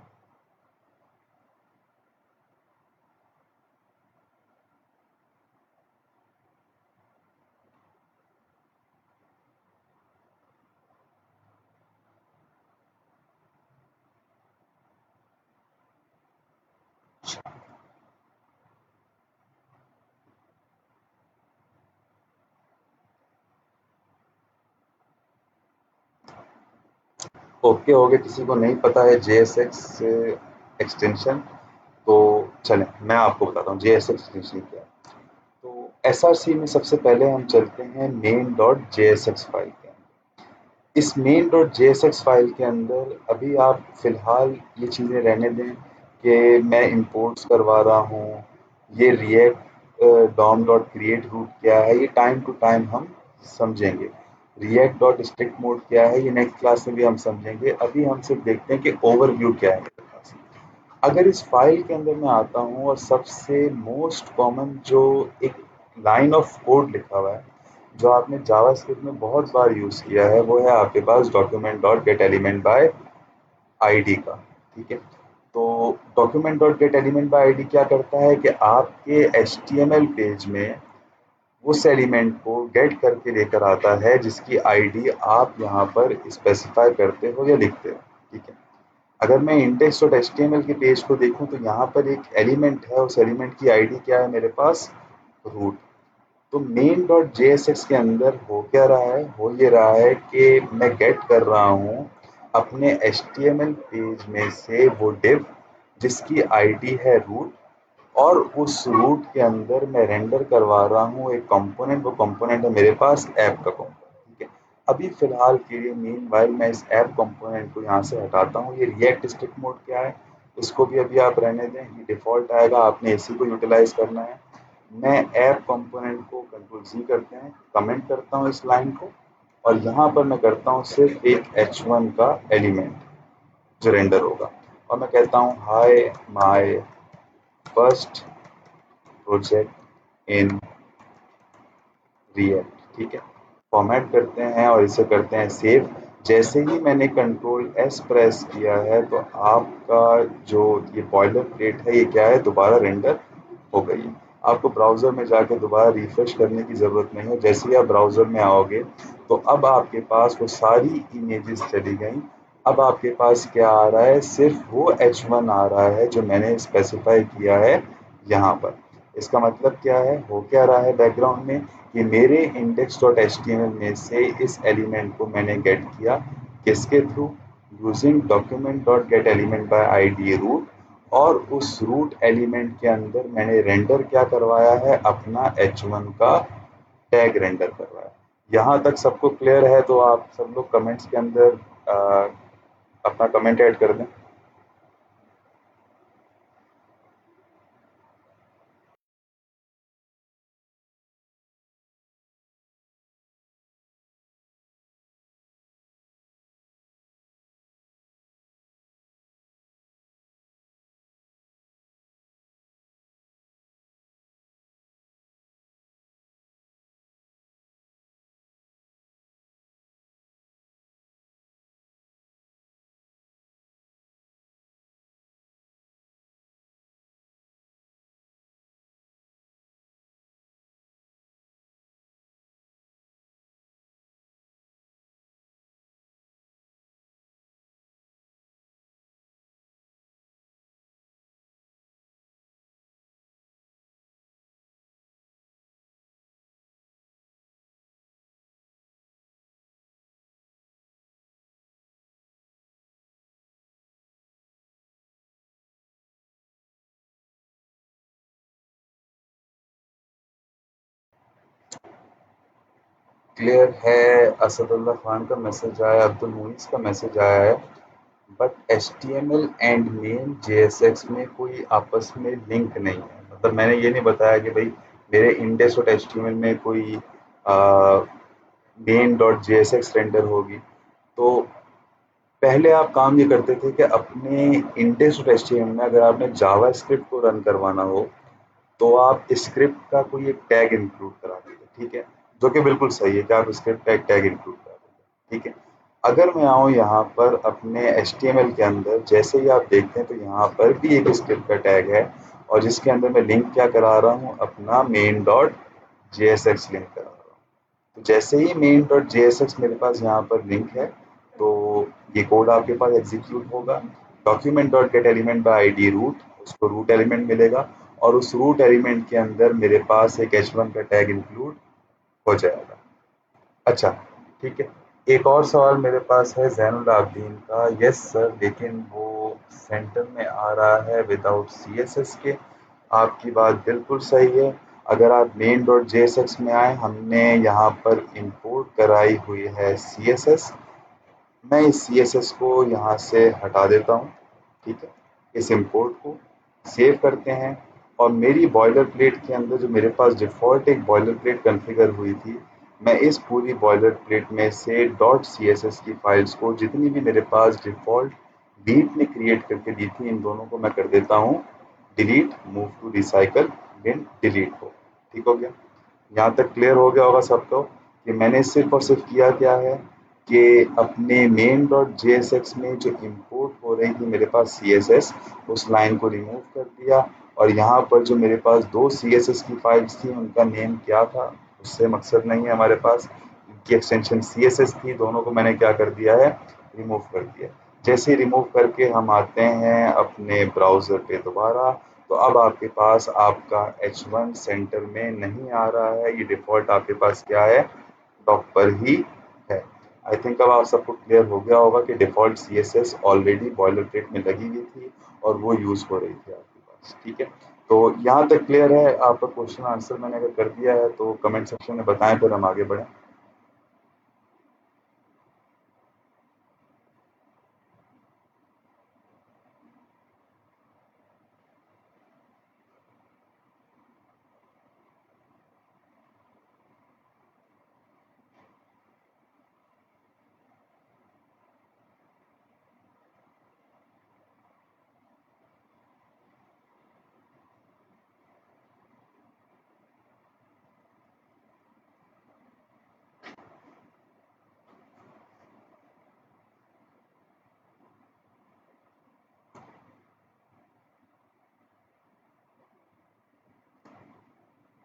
A: ओके हो गया, किसी को नहीं पता है JSX एक्सटेंशन, तो चलें मैं आपको बताता हूँ JSX एक्सटेंशन क्या है। तो SRC में सबसे पहले हम चलते हैं main.jsx फाइल के अंदर। इस main.jsx फाइल के अंदर अभी आप फ़िलहाल ये चीज़ें रहने दें कि मैं इंपोर्ट्स करवा रहा हूँ, ये react dom dot create root क्या है, ये टाइम टू टाइम हम समझेंगे। react डॉट स्ट्रिक्ट मोड क्या है, ये नेक्स्ट क्लास में भी हम समझेंगे। अभी हम सिर्फ देखते हैं कि ओवरव्यू क्या है मेरे पास। अगर इस फाइल के अंदर मैं आता हूँ और सबसे मोस्ट कॉमन जो एक लाइन ऑफ कोड लिखा हुआ है, जो आपने जावास्क्रिप्ट में बहुत बार यूज़ किया है, वो है आपके पास document dot get element by ID का, ठीक है? तो document dot get element by ID क्या करता है कि आपके एचटीएमएल पेज में उस एलिमेंट को गेट करके लेकर आता है जिसकी आईडी आप यहाँ पर स्पेसिफाई करते हो या लिखते हो, ठीक है? अगर मैं इंडेक्स डॉट एचटीएमएल के पेज को देखूं तो यहाँ पर एक एलिमेंट है, उस एलिमेंट की आईडी क्या है मेरे पास? रूट। तो मेन डॉट जेएसएक्स के अंदर हो क्या रहा है? हो ये रहा है कि मैं गेट कर रहा हूँ अपने एचटीएमएल पेज में से वो डिव जिसकी आईडी है रूट, और उस रूट के अंदर मैं रेंडर करवा रहा हूँ एक कंपोनेंट। वो कंपोनेंट है मेरे पास ऐप का कंपोनेंट, ठीक है? अभी फिलहाल के लिए मीनवाइल मैं इस ऐप कंपोनेंट को यहाँ से हटाता हूँ। ये रिएक्ट स्ट्रिक्ट मोड क्या है, इसको भी अभी आप रहने दें, ये डिफ़ॉल्ट आएगा, आपने इसी को यूटिलाइज करना है। मैं ऐप कंपोनेंट को कंट्रोल सी करते हैं, कमेंट करता हूँ इस लाइन को, और यहाँ पर मैं करता हूँ सिर्फ एक H1 का एलिमेंट जो रेंडर होगा, और मैं कहता हूँ hi my first project in React, ठीक है? फॉर्मेट करते हैं और इसे करते हैं सेव। जैसे ही मैंने कंट्रोल एस प्रेस किया है तो आपका जो ये बॉयलर प्लेट है ये क्या है, दोबारा रेंडर हो गई है। आपको ब्राउज़र में जाके दोबारा रिफ्रेश करने की ज़रूरत नहीं है। जैसे ही आप ब्राउज़र में आओगे तो अब आपके पास वो सारी इमेजेस चली गई। अब आपके पास क्या आ रहा है, सिर्फ वो H1 आ रहा है जो मैंने स्पेसिफाई किया है यहाँ पर। इसका मतलब क्या है, हो क्या रहा है बैकग्राउंड में, कि मेरे index.html में से इस एलिमेंट को मैंने गेट किया, किसके थ्रू? Using document dot get element by ID root, और उस रूट एलिमेंट के अंदर मैंने रेंडर क्या करवाया है, अपना H1 का टैग रेंडर करवाया। यहाँ तक सबको क्लियर है तो आप सब लोग कमेंट्स के अंदर अपना कमेंट ऐड कर दें। क्लियर है, असदुल्ला खान का मैसेज आया, अब्दुल मुइज़ का मैसेज आया है, but HTML and main JSX में कोई आपस में लिंक नहीं है। मतलब मैंने ये नहीं बताया कि भाई मेरे इंडेक्स डॉट HTML में कोई मेन डॉट JSX रेंडर होगी। तो पहले आप काम ये करते थे कि अपने इंडेक्स डॉट HTML में अगर आपने जावा स्क्रिप्ट को रन करवाना हो तो आप स्क्रिप्ट का कोई एक टैग इंक्लूड करा दीजिए, ठीक है? जो कि बिल्कुल सही है कि आप स्क्रिप्ट का एक टैग इंक्लूड करा दीजिए, ठीक है? अगर मैं आऊँ यहाँ पर अपने HTML के अंदर, जैसे ही आप देखते हैं तो यहाँ पर भी एक स्क्रिप्ट का टैग है और जिसके अंदर मैं लिंक क्या करा रहा हूँ, अपना मेन डॉट JSX लिंक करा रहा हूँ। तो जैसे ही मेन डॉट JSX मेरे पास यहाँ पर लिंक है, तो ये कोड आपके पास एग्जीक्यूट होगा। Document dot get element by ID root, उसको रूट एलिमेंट मिलेगा और उस रूट एलिमेंट के अंदर मेरे पास एक H1 का टैग इंक्लूड हो जाएगा। अच्छा, ठीक है। एक और सवाल मेरे पास है ज़ैनुल आबदीन का। यस सर, लेकिन वो सेंटर में आ रहा है विदाउट CSS के। आपकी बात बिल्कुल सही है। अगर आप मेन डॉट JSX में आए, हमने यहाँ पर इंपोर्ट कराई हुई है CSS। मैं इस CSS को यहाँ से हटा देता हूँ, ठीक है? इस इंपोर्ट को सेव करते हैं और मेरी बॉयलर प्लेट के अंदर जो मेरे पास डिफ़ॉल्ट एक बॉयलर प्लेट कॉन्फ़िगर हुई थी, मैं इस पूरी बॉयलर प्लेट में से डॉट CSS की फाइल्स को जितनी भी मेरे पास डिफ़ॉल्ट लीप ने क्रिएट करके दी थी, इन दोनों को मैं कर देता हूँ delete, move to recycle, then delete हो। ठीक हो गया? यहाँ तक क्लियर हो गया होगा सबको कि मैंने सिर्फ और सिर्फ किया क्या है कि अपने मेन डॉट JSX में जो इंपोर्ट हो रही थी मेरे पास CSS, उस लाइन को रिमूव कर दिया और यहाँ पर जो मेरे पास दो CSS की फाइल्स थी उनका नेम क्या था उससे मकसद नहीं है हमारे पास, इनकी एक्सटेंशन CSS थी, दोनों को मैंने क्या कर दिया है, रिमूव कर दिया। जैसे ही रिमूव करके हम आते हैं अपने ब्राउज़र पे दोबारा, तो अब आपके पास आपका H1 सेंटर में नहीं आ रहा है, ये डिफ़ॉल्ट आपके पास क्या है, डॉक पर ही है। आई थिंक अब आप सबको क्लियर हो गया होगा कि default CSS already boiler plate में लगी हुई थी और वो यूज़ हो रही थी आपके पास, ठीक है? तो यहाँ तक क्लियर है? आपका क्वेश्चन आंसर मैंने अगर कर दिया है तो कमेंट सेक्शन में बताएं, फिर हम आगे बढ़ें।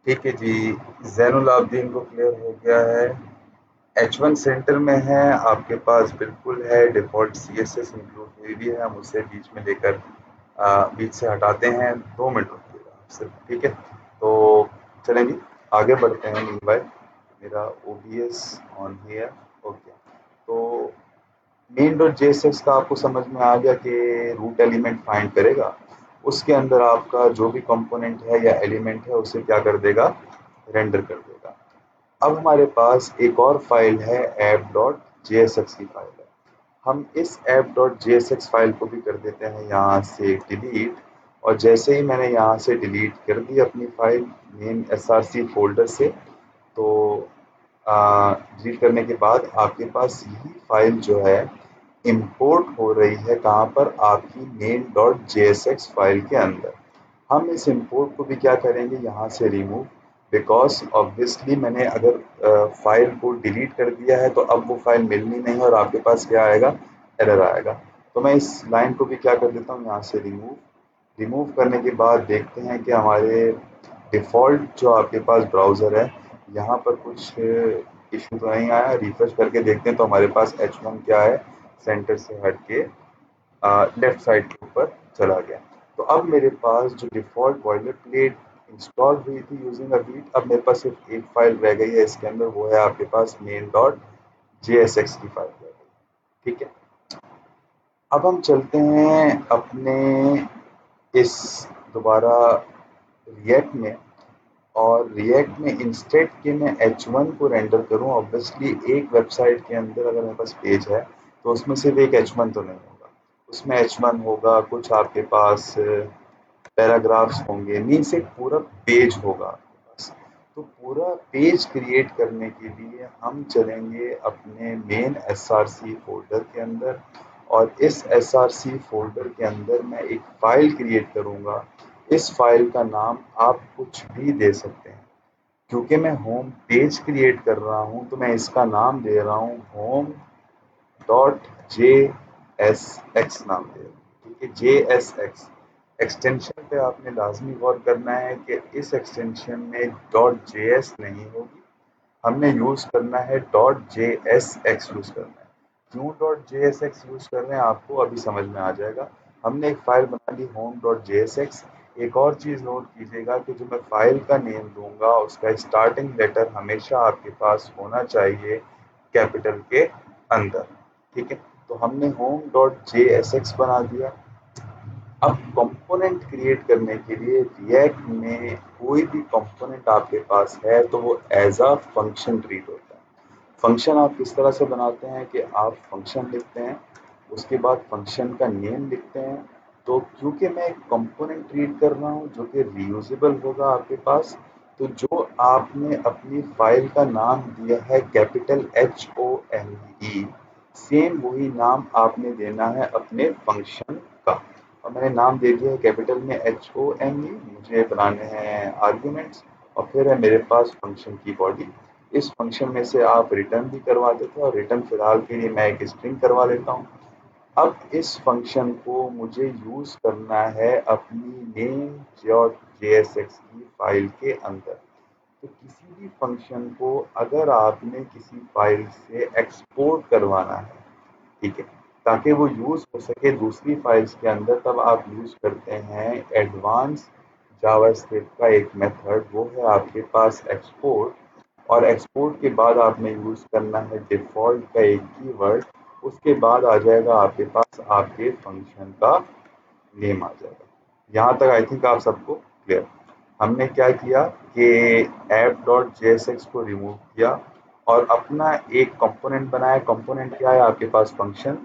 A: ठीक है जी, ज़ैनुल आबदीन को क्लियर हो गया है। H1 सेंटर में है, आपके पास बिल्कुल है, डिफ़ॉल्ट CSS इंक्लूड हुई भी है, हम उसे बीच में लेकर बीच से हटाते हैं। 2 मिनट रुकिएगा आप सिर्फ, ठीक है? तो चलें जी, आगे बढ़ते हैं। मीनवाइल मेरा OBS ऑन ही है, ओके। तो मेन डॉट JSX का आपको समझ में आ गया कि रूट एलिमेंट फाइंड करेगा, उसके अंदर आपका जो भी कंपोनेंट है या एलिमेंट है उसे क्या कर देगा, रेंडर कर देगा। अब हमारे पास एक और फाइल है app.jsx की फाइल है। हम इस app.jsx फाइल को भी कर देते हैं यहाँ से डिलीट और जैसे ही मैंने यहाँ से डिलीट कर दी अपनी फाइल मेन src फोल्डर से, तो डिलीट करने के बाद आपके पास यही फाइल जो है इंपोर्ट हो रही है कहाँ पर, आपकी मेन डॉट JSX फाइल के अंदर। हम इस इंपोर्ट को भी क्या करेंगे, यहाँ से रिमूव, बिकॉज ऑब्वियसली मैंने अगर फाइल को डिलीट कर दिया है तो अब वो फाइल मिलनी नहीं है और आपके पास क्या आएगा, एरर आएगा। तो मैं इस लाइन को भी क्या कर देता हूँ, यहाँ से रिमूव। रिमूव करने के बाद देखते हैं कि हमारे डिफ़ॉल्ट जो आपके पास ब्राउज़र है यहाँ पर कुछ इशू तो नहीं आया। रिफ्रेश करके देखते हैं तो हमारे पास H1 क्या है, सेंटर से हट के लेफ्ट साइड के ऊपर चला गया। तो अब मेरे पास जो डिफ़ॉल्ट बॉयलर प्लेट इंस्टॉल हुई थी यूजिंग अ बीट, अब मेरे पास सिर्फ एक फाइल रह गई है इसके अंदर, वो है आपके पास मेन डॉट JSX की फाइल रह गई, ठीक है? अब हम चलते हैं अपने इस दोबारा रिएक्ट में और रिएक्ट में इंस्टेड के मैं H1 को रेंडर करूँ, ऑब्वियसली एक वेबसाइट के अंदर अगर मेरे पास पेज है तो उसमें सिर्फ एक H1 तो नहीं होगा, उसमें H1 होगा, कुछ आपके पास पैराग्राफ्स होंगे, मीन्स एक पूरा पेज होगा आपके पास। तो पूरा पेज क्रिएट करने के लिए हम चलेंगे अपने मेन एसआरसी फ़ोल्डर के अंदर, और इस एसआरसी फ़ोल्डर के अंदर मैं एक फ़ाइल क्रिएट करूँगा। इस फ़ाइल का नाम आप कुछ भी दे सकते हैं। क्योंकि मैं होम पेज क्रिएट कर रहा हूँ तो मैं इसका नाम दे रहा हूँ home dot J S x नाम दे रहा हूँ। ठीक है, जे एस एक्स एक्सटेंशन पे आपने लाजमी गौर करना है कि इस एक्सटेंशन में डॉट जे एस नहीं होगी, हमने यूज़ करना है dot J S x use करना है। क्यों dot J S x use कर रहे हैं आपको अभी समझ में आ जाएगा। हमने एक फ़ाइल बना ली home dot J S X. एक और चीज़ नोट कीजिएगा कि जो मैं फ़ाइल का नेम दूंगा उसका स्टार्टिंग लेटर हमेशा आपके पास होना चाहिए कैपिटल के अंदर। ठीक है, तो हमने home dot J S x बना दिया। अब कंपोनेंट क्रिएट करने के लिए रिएक्ट में कोई भी कंपोनेंट आपके पास है तो वो एज अ फंक्शन ट्रीट होता है। फंक्शन आप किस तरह से बनाते हैं कि आप फंक्शन लिखते हैं, उसके बाद फंक्शन का नेम लिखते हैं। तो क्योंकि मैं एक कंपोनेंट ट्रीट कर रहा हूँ जो कि रीयूजेबल होगा आपके पास, तो जो आपने अपनी फाइल का नाम दिया है कैपिटल HOME, सेम वही नाम आपने देना है अपने फंक्शन का। और मैंने नाम दे दिया है कैपिटल में HOME, मुझे बनाने हैं आर्ग्यूमेंट्स, और फिर है मेरे पास फंक्शन की बॉडी। इस फंक्शन में से आप रिटर्न भी करवा देते हैं, और रिटर्न फिलहाल के लिए मैं एक स्ट्रिंग करवा लेता हूँ। अब इस फंक्शन को मुझे यूज़ करना है अपनी नेम डॉट जेएसएक्स की फाइल के अंदर। तो किसी भी फंक्शन को अगर आपने किसी फाइल से एक्सपोर्ट करवाना है, ठीक है, ताकि वो यूज़ हो सके दूसरी फाइल्स के अंदर, तब आप यूज़ करते हैं एडवांस जावास्क्रिप्ट का एक मेथड, वो है आपके पास एक्सपोर्ट। और एक्सपोर्ट के बाद आपने यूज़ करना है डिफ़ॉल्ट का एक कीवर्ड, उसके बाद आ जाएगा आपके पास आपके फंक्शन का नेम आ जाएगा। यहाँ तक आई थिंक आप सबको क्लियर। हमने क्या किया कि ऐप डॉट जेएसएक्स को रिमूव किया और अपना एक कंपोनेंट बनाया। कंपोनेंट क्या है आपके पास, फंक्शन।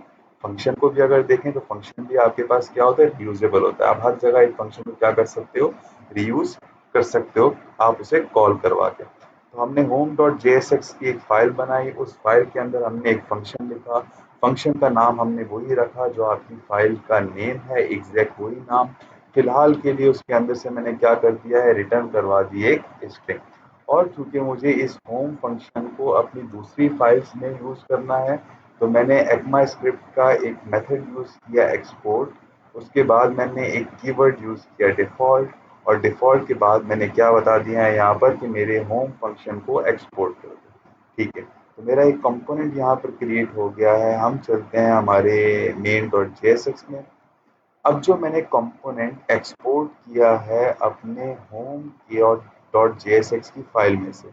A: फंक्शन को भी अगर देखें तो फंक्शन भी आपके पास क्या होता है, रीयूजेबल होता है। आप हर जगह एक फंक्शन को क्या कर सकते हो, रीयूज कर सकते हो, आप उसे कॉल करवा के। तो हमने होम डॉट जेएसएक्स की एक फाइल बनाई, उस फाइल के अंदर हमने एक फंक्शन लिखा। फंक्शन का नाम हमने वही रखा जो आपकी फाइल का नेम है, एग्जैक्ट वही नाम। फिलहाल के लिए उसके अंदर से मैंने क्या कर दिया है, रिटर्न करवा दी एक स्ट्रिंग। और चूंकि मुझे इस होम फंक्शन को अपनी दूसरी फाइल्स में यूज़ करना है, तो मैंने एक्मा स्क्रिप्ट का एक मेथड यूज़ किया एक्सपोर्ट। उसके बाद मैंने एक कीवर्ड यूज़ किया डिफ़ॉल्ट, और डिफ़ॉल्ट के बाद मैंने क्या बता दिया है यहाँ पर कि मेरे होम फंक्शन को एक्सपोर्ट कर दो। ठीक है, तो मेरा एक कंपोनेंट यहाँ पर क्रिएट हो गया है। हम चलते हैं हमारे मेन डॉट जेएसएक्स में। अब जो मैंने कंपोनेंट एक्सपोर्ट किया है अपने होम डॉट जेएसएक्स की फाइल में से,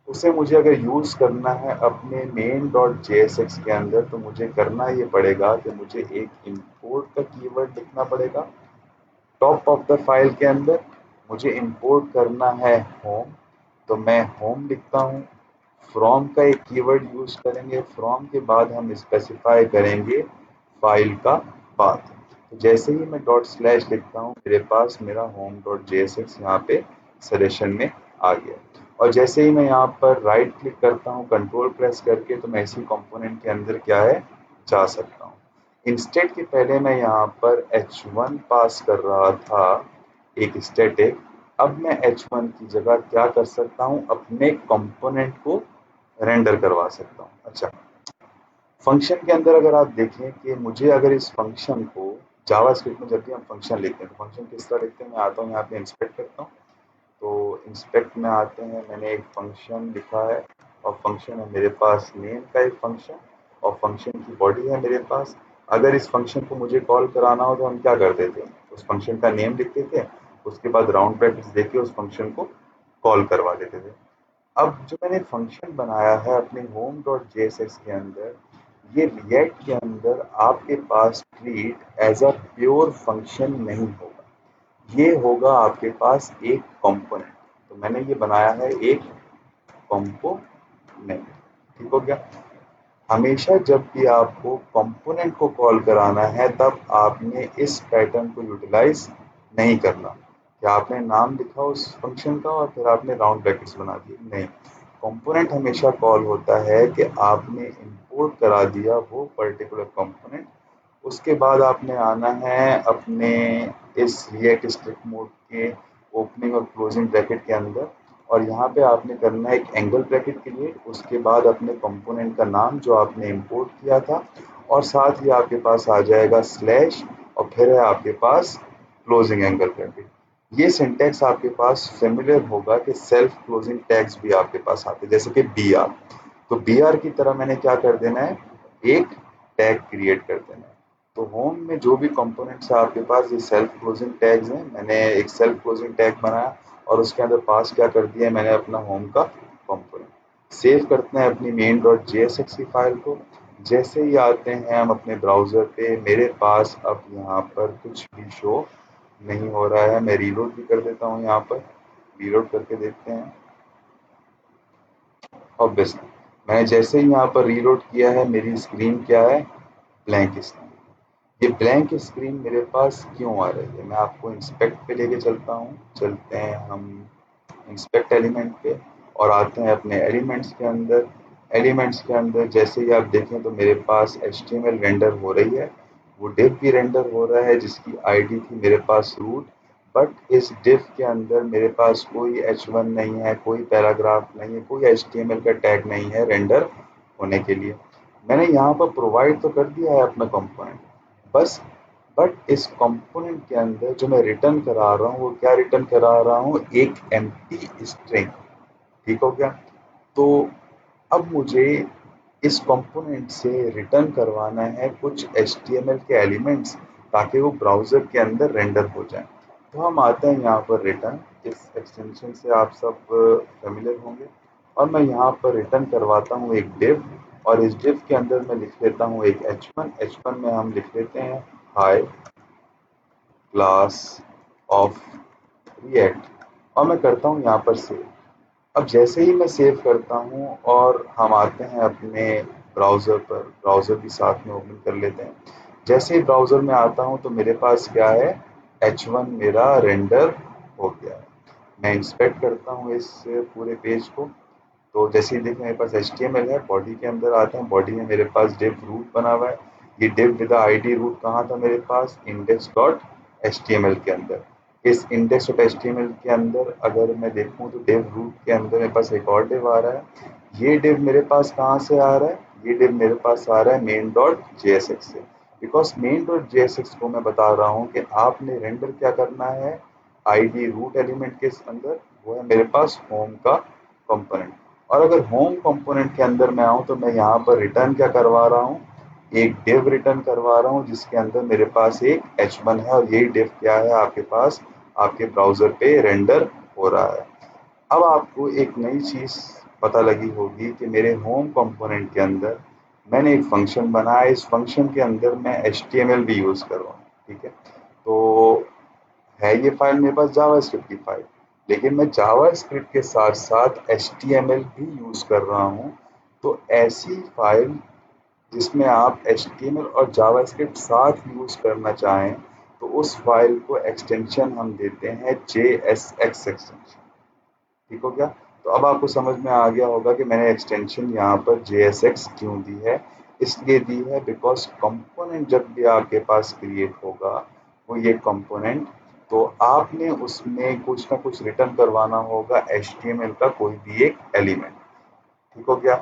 A: उसे मुझे अगर यूज़ करना है अपने मेन डॉट जेएसएक्स के अंदर, तो मुझे करना ये पड़ेगा कि मुझे एक इंपोर्ट का कीवर्ड लिखना पड़ेगा टॉप ऑफ द फाइल के अंदर। मुझे इंपोर्ट करना है होम, तो मैं होम लिखता हूँ। फ्रॉम का एक कीवर्ड यूज़ करेंगे, फ्रॉम के बाद हम स्पेसिफाई करेंगे फाइल का पाथ। तो जैसे ही मैं डॉट स्लैश लिखता हूँ, मेरे पास मेरा होम डॉट जेएसएक्स यहाँ पे सजेशन में आ गया। और जैसे ही मैं यहाँ पर राइट क्लिक करता हूँ कंट्रोल प्रेस करके, तो मैं इसी कंपोनेंट के अंदर क्या है, जा सकता हूँ। इंस्टेड के पहले मैं यहाँ पर H1 पास कर रहा था, एक स्टैटिक। अब मैं H1 की जगह क्या कर सकता हूँ, अपने कंपोनेंट को रेंडर करवा सकता हूँ। अच्छा, फंक्शन के अंदर अगर आप देखें कि मुझे अगर इस फंक्शन को जावास्क्रिप्ट में जब भी हम फंक्शन लिखते हैं तो फंक्शन किस तरह लिखते हैं, मैं आता हूँ यहाँ पे इंस्पेक्ट करता हूँ। तो इंस्पेक्ट में आते हैं, मैंने एक फंक्शन लिखा है, और फंक्शन है मेरे पास नेम का एक फंक्शन, और फंक्शन की बॉडी है मेरे पास। अगर इस फंक्शन को मुझे कॉल कराना हो तो हम क्या करते थे, उस फंक्शन का नेम लिखते थे, उसके बाद राउंड ब्रैकेट्स देके उस फंक्शन को कॉल करवा देते थे। अब जो मैंने फंक्शन बनाया है अपने होम डॉट जेएसएक्स के अंदर, ये रिएक्ट के अंदर आपके पास treat as a pure function नहीं होगा, ये होगा आपके पास एक कंपोनेंट। तो मैंने ये बनाया है एक कंपोनेंट। ठीक हो गया। हमेशा जब भी आपको कंपोनेंट को कॉल कराना है तब आपने इस पैटर्न को यूटिलाइज नहीं करना कि आपने नाम लिखा उस फंक्शन का और फिर आपने राउंड ब्रैकेट्स बना दिए, नहीं। कंपोनेंट हमेशा कॉल होता है कि आपने इंपोर्ट करा दिया वो पर्टिकुलर कंपोनेंट, उसके बाद आपने आना है अपने इस रिएक्ट स्ट्रिक्ट मोड के ओपनिंग और क्लोजिंग ब्रैकेट के अंदर, और यहाँ पे आपने करना है एक एंगल ब्रैकेट क्रिएट, उसके बाद अपने कंपोनेंट का नाम जो आपने इंपोर्ट किया था, और साथ ही आपके पास आ जाएगा स्लैश, और फिर है आपके पास क्लोजिंग एंगल ब्रैकेट। ये सिंटैक्स आपके पास फेमिलियर होगा कि सेल्फ क्लोजिंग टैग्स भी आपके पास आते हैं, जैसे कि बी आर। तो बी आर की तरह मैंने क्या कर देना है, एक टैग क्रिएट कर देना है। तो होम में जो भी कंपोनेंट्स है आपके पास, ये सेल्फ क्लोजिंग टैग्स हैं। मैंने एक सेल्फ क्लोजिंग टैग बनाया और उसके अंदर पास क्या कर दिया है मैंने, अपना होम का कंपोनेंट। सेव करते हैं अपनी मेन डॉट जेएसएक्स की फाइल को। जैसे ही आते हैं हम अपने ब्राउज़र पे, मेरे पास अब यहाँ पर कुछ भी शो नहीं हो रहा है। मैं रीलोड भी कर देता हूँ, यहाँ पर रीलोड करके देखते हैं। ऑब्वियसली मैंने जैसे ही यहाँ पर रीलोड किया है, मेरी स्क्रीन क्या है, ब्लैंक स्क्रीन। ये ब्लैंक स्क्रीन मेरे पास क्यों आ रही है, मैं आपको इंस्पेक्ट पे लेके चलता हूँ। चलते हैं हम इंस्पेक्ट एलिमेंट पे और आते हैं अपने एलिमेंट्स के अंदर। एलिमेंट्स के अंदर जैसे ही आप देखें तो मेरे पास एचटीएमएल रेंडर हो रही है, वो डिव भी रेंडर हो रहा है जिसकी आईडी थी मेरे पास रूट। बट इस डिव के अंदर मेरे पास कोई एच1 नहीं है, कोई पैराग्राफ नहीं है, कोई एचटीएमएल का टैग नहीं है रेंडर होने के लिए। मैंने यहाँ पर प्रोवाइड तो कर दिया है अपना कंपोनेंट, बस। बट इस कंपोनेंट के अंदर जो मैं रिटर्न करा रहा हूँ वो क्या रिटर्न करा रहा हूँ, एक एम्प्टी स्ट्रिंग। ठीक हो गया। तो अब मुझे इस कंपोनेंट से रिटर्न करवाना है कुछ एचटीएमएल के एलिमेंट्स, ताकि वो ब्राउज़र के अंदर रेंडर हो जाए। तो हम आते हैं यहाँ पर रिटर्न, इस एक्सटेंशन से आप सब फेमिलियर होंगे। और मैं यहाँ पर रिटर्न करवाता हूँ एक डिव, और इस डिव के अंदर मैं लिख लेता हूँ एक एच1। एच1 में हम लिख लेते हैं हाई क्लास ऑफ रिएक्ट, और मैं करता हूँ यहाँ पर सेव। अब जैसे ही मैं सेव करता हूँ और हम आते हैं अपने ब्राउज़र पर, ब्राउज़र भी साथ में ओपन कर लेते हैं। जैसे ही ब्राउज़र में आता हूँ तो मेरे पास क्या है, H1 मेरा रेंडर हो गया है। मैं इंस्पेक्ट करता हूँ इस पूरे पेज को, तो जैसे ही देखिए मेरे पास HTML है। बॉडी के अंदर आते हैं, बॉडी में मेरे पास div रूट बना हुआ है। ये div विद आईडी रूट कहाँ था मेरे पास, इंडेक्स डॉट एच के अंदर। इस इंडेक्स डॉट एच के अंदर अगर मैं देखूँ तो div रूट के अंदर मेरे पास एक और div आ रहा है। ये div मेरे पास कहाँ से आ रहा है, ये div मेरे पास आ रहा है मेन डॉट जेएसएक्स से। बिकॉज मेन डॉट जेएसएक्स को मैं बता रहा हूँ कि आपने रेंडर क्या करना है आईडी रूट एलिमेंट के अंदर, वो है मेरे पास होम का कंपोनेंट। और अगर होम कंपोनेंट के अंदर मैं आऊँ तो मैं यहाँ पर रिटर्न क्या करवा रहा हूँ, एक डिव रिटर्न करवा रहा हूँ जिसके अंदर मेरे पास एक H1 है, और यही डिव क्या है आपके पास, आपके ब्राउज़र पे रेंडर हो रहा है। अब आपको एक नई चीज़ पता लगी होगी कि मेरे होम कंपोनेंट के अंदर मैंने एक फंक्शन बनाया, इस फंक्शन के अंदर मैं HTML भी यूज़ कर रहा हूँ। ठीक है। तो है ये फाइल मेरे पास जावास्क्रिप्ट की फाइल, लेकिन मैं जावास्क्रिप्ट के साथ साथ एचटीएमएल भी यूज़ कर रहा हूँ। तो ऐसी फाइल जिसमें आप एचटीएमएल और जावास्क्रिप्ट साथ यूज़ करना चाहें, तो उस फाइल को एक्सटेंशन हम देते हैं JSX एक्सटेंशन। ठीक हो गया। तो अब आपको समझ में आ गया होगा कि मैंने एक्सटेंशन यहाँ पर JSX क्यों दी है। इसलिए दी है बिकॉज कंपोनेंट जब भी आपके पास क्रिएट होगा, वो ये कंपोनेंट, तो आपने उसमें कुछ ना कुछ रिटर्न करवाना होगा HTML का कोई भी एक एलिमेंट। ठीक हो गया।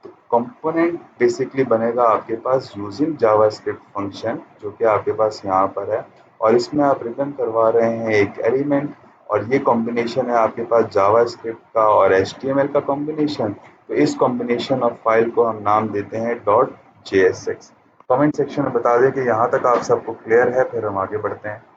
A: तो कंपोनेंट बेसिकली बनेगा आपके पास यूजिंग जावास्क्रिप्ट फंक्शन, जो कि आपके पास यहाँ पर है, और इसमें आप रिटर्न करवा रहे हैं एक एलिमेंट, और ये कॉम्बिनेशन है आपके पास जावास्क्रिप्ट का और एचटीएमएल का कॉम्बिनेशन। तो इस कॉम्बिनेशन ऑफ फाइल को हम नाम देते हैं डॉट जेएसएक्स। कमेंट सेक्शन में बता दें कि यहाँ तक आप सबको क्लियर है, फिर हम आगे बढ़ते हैं।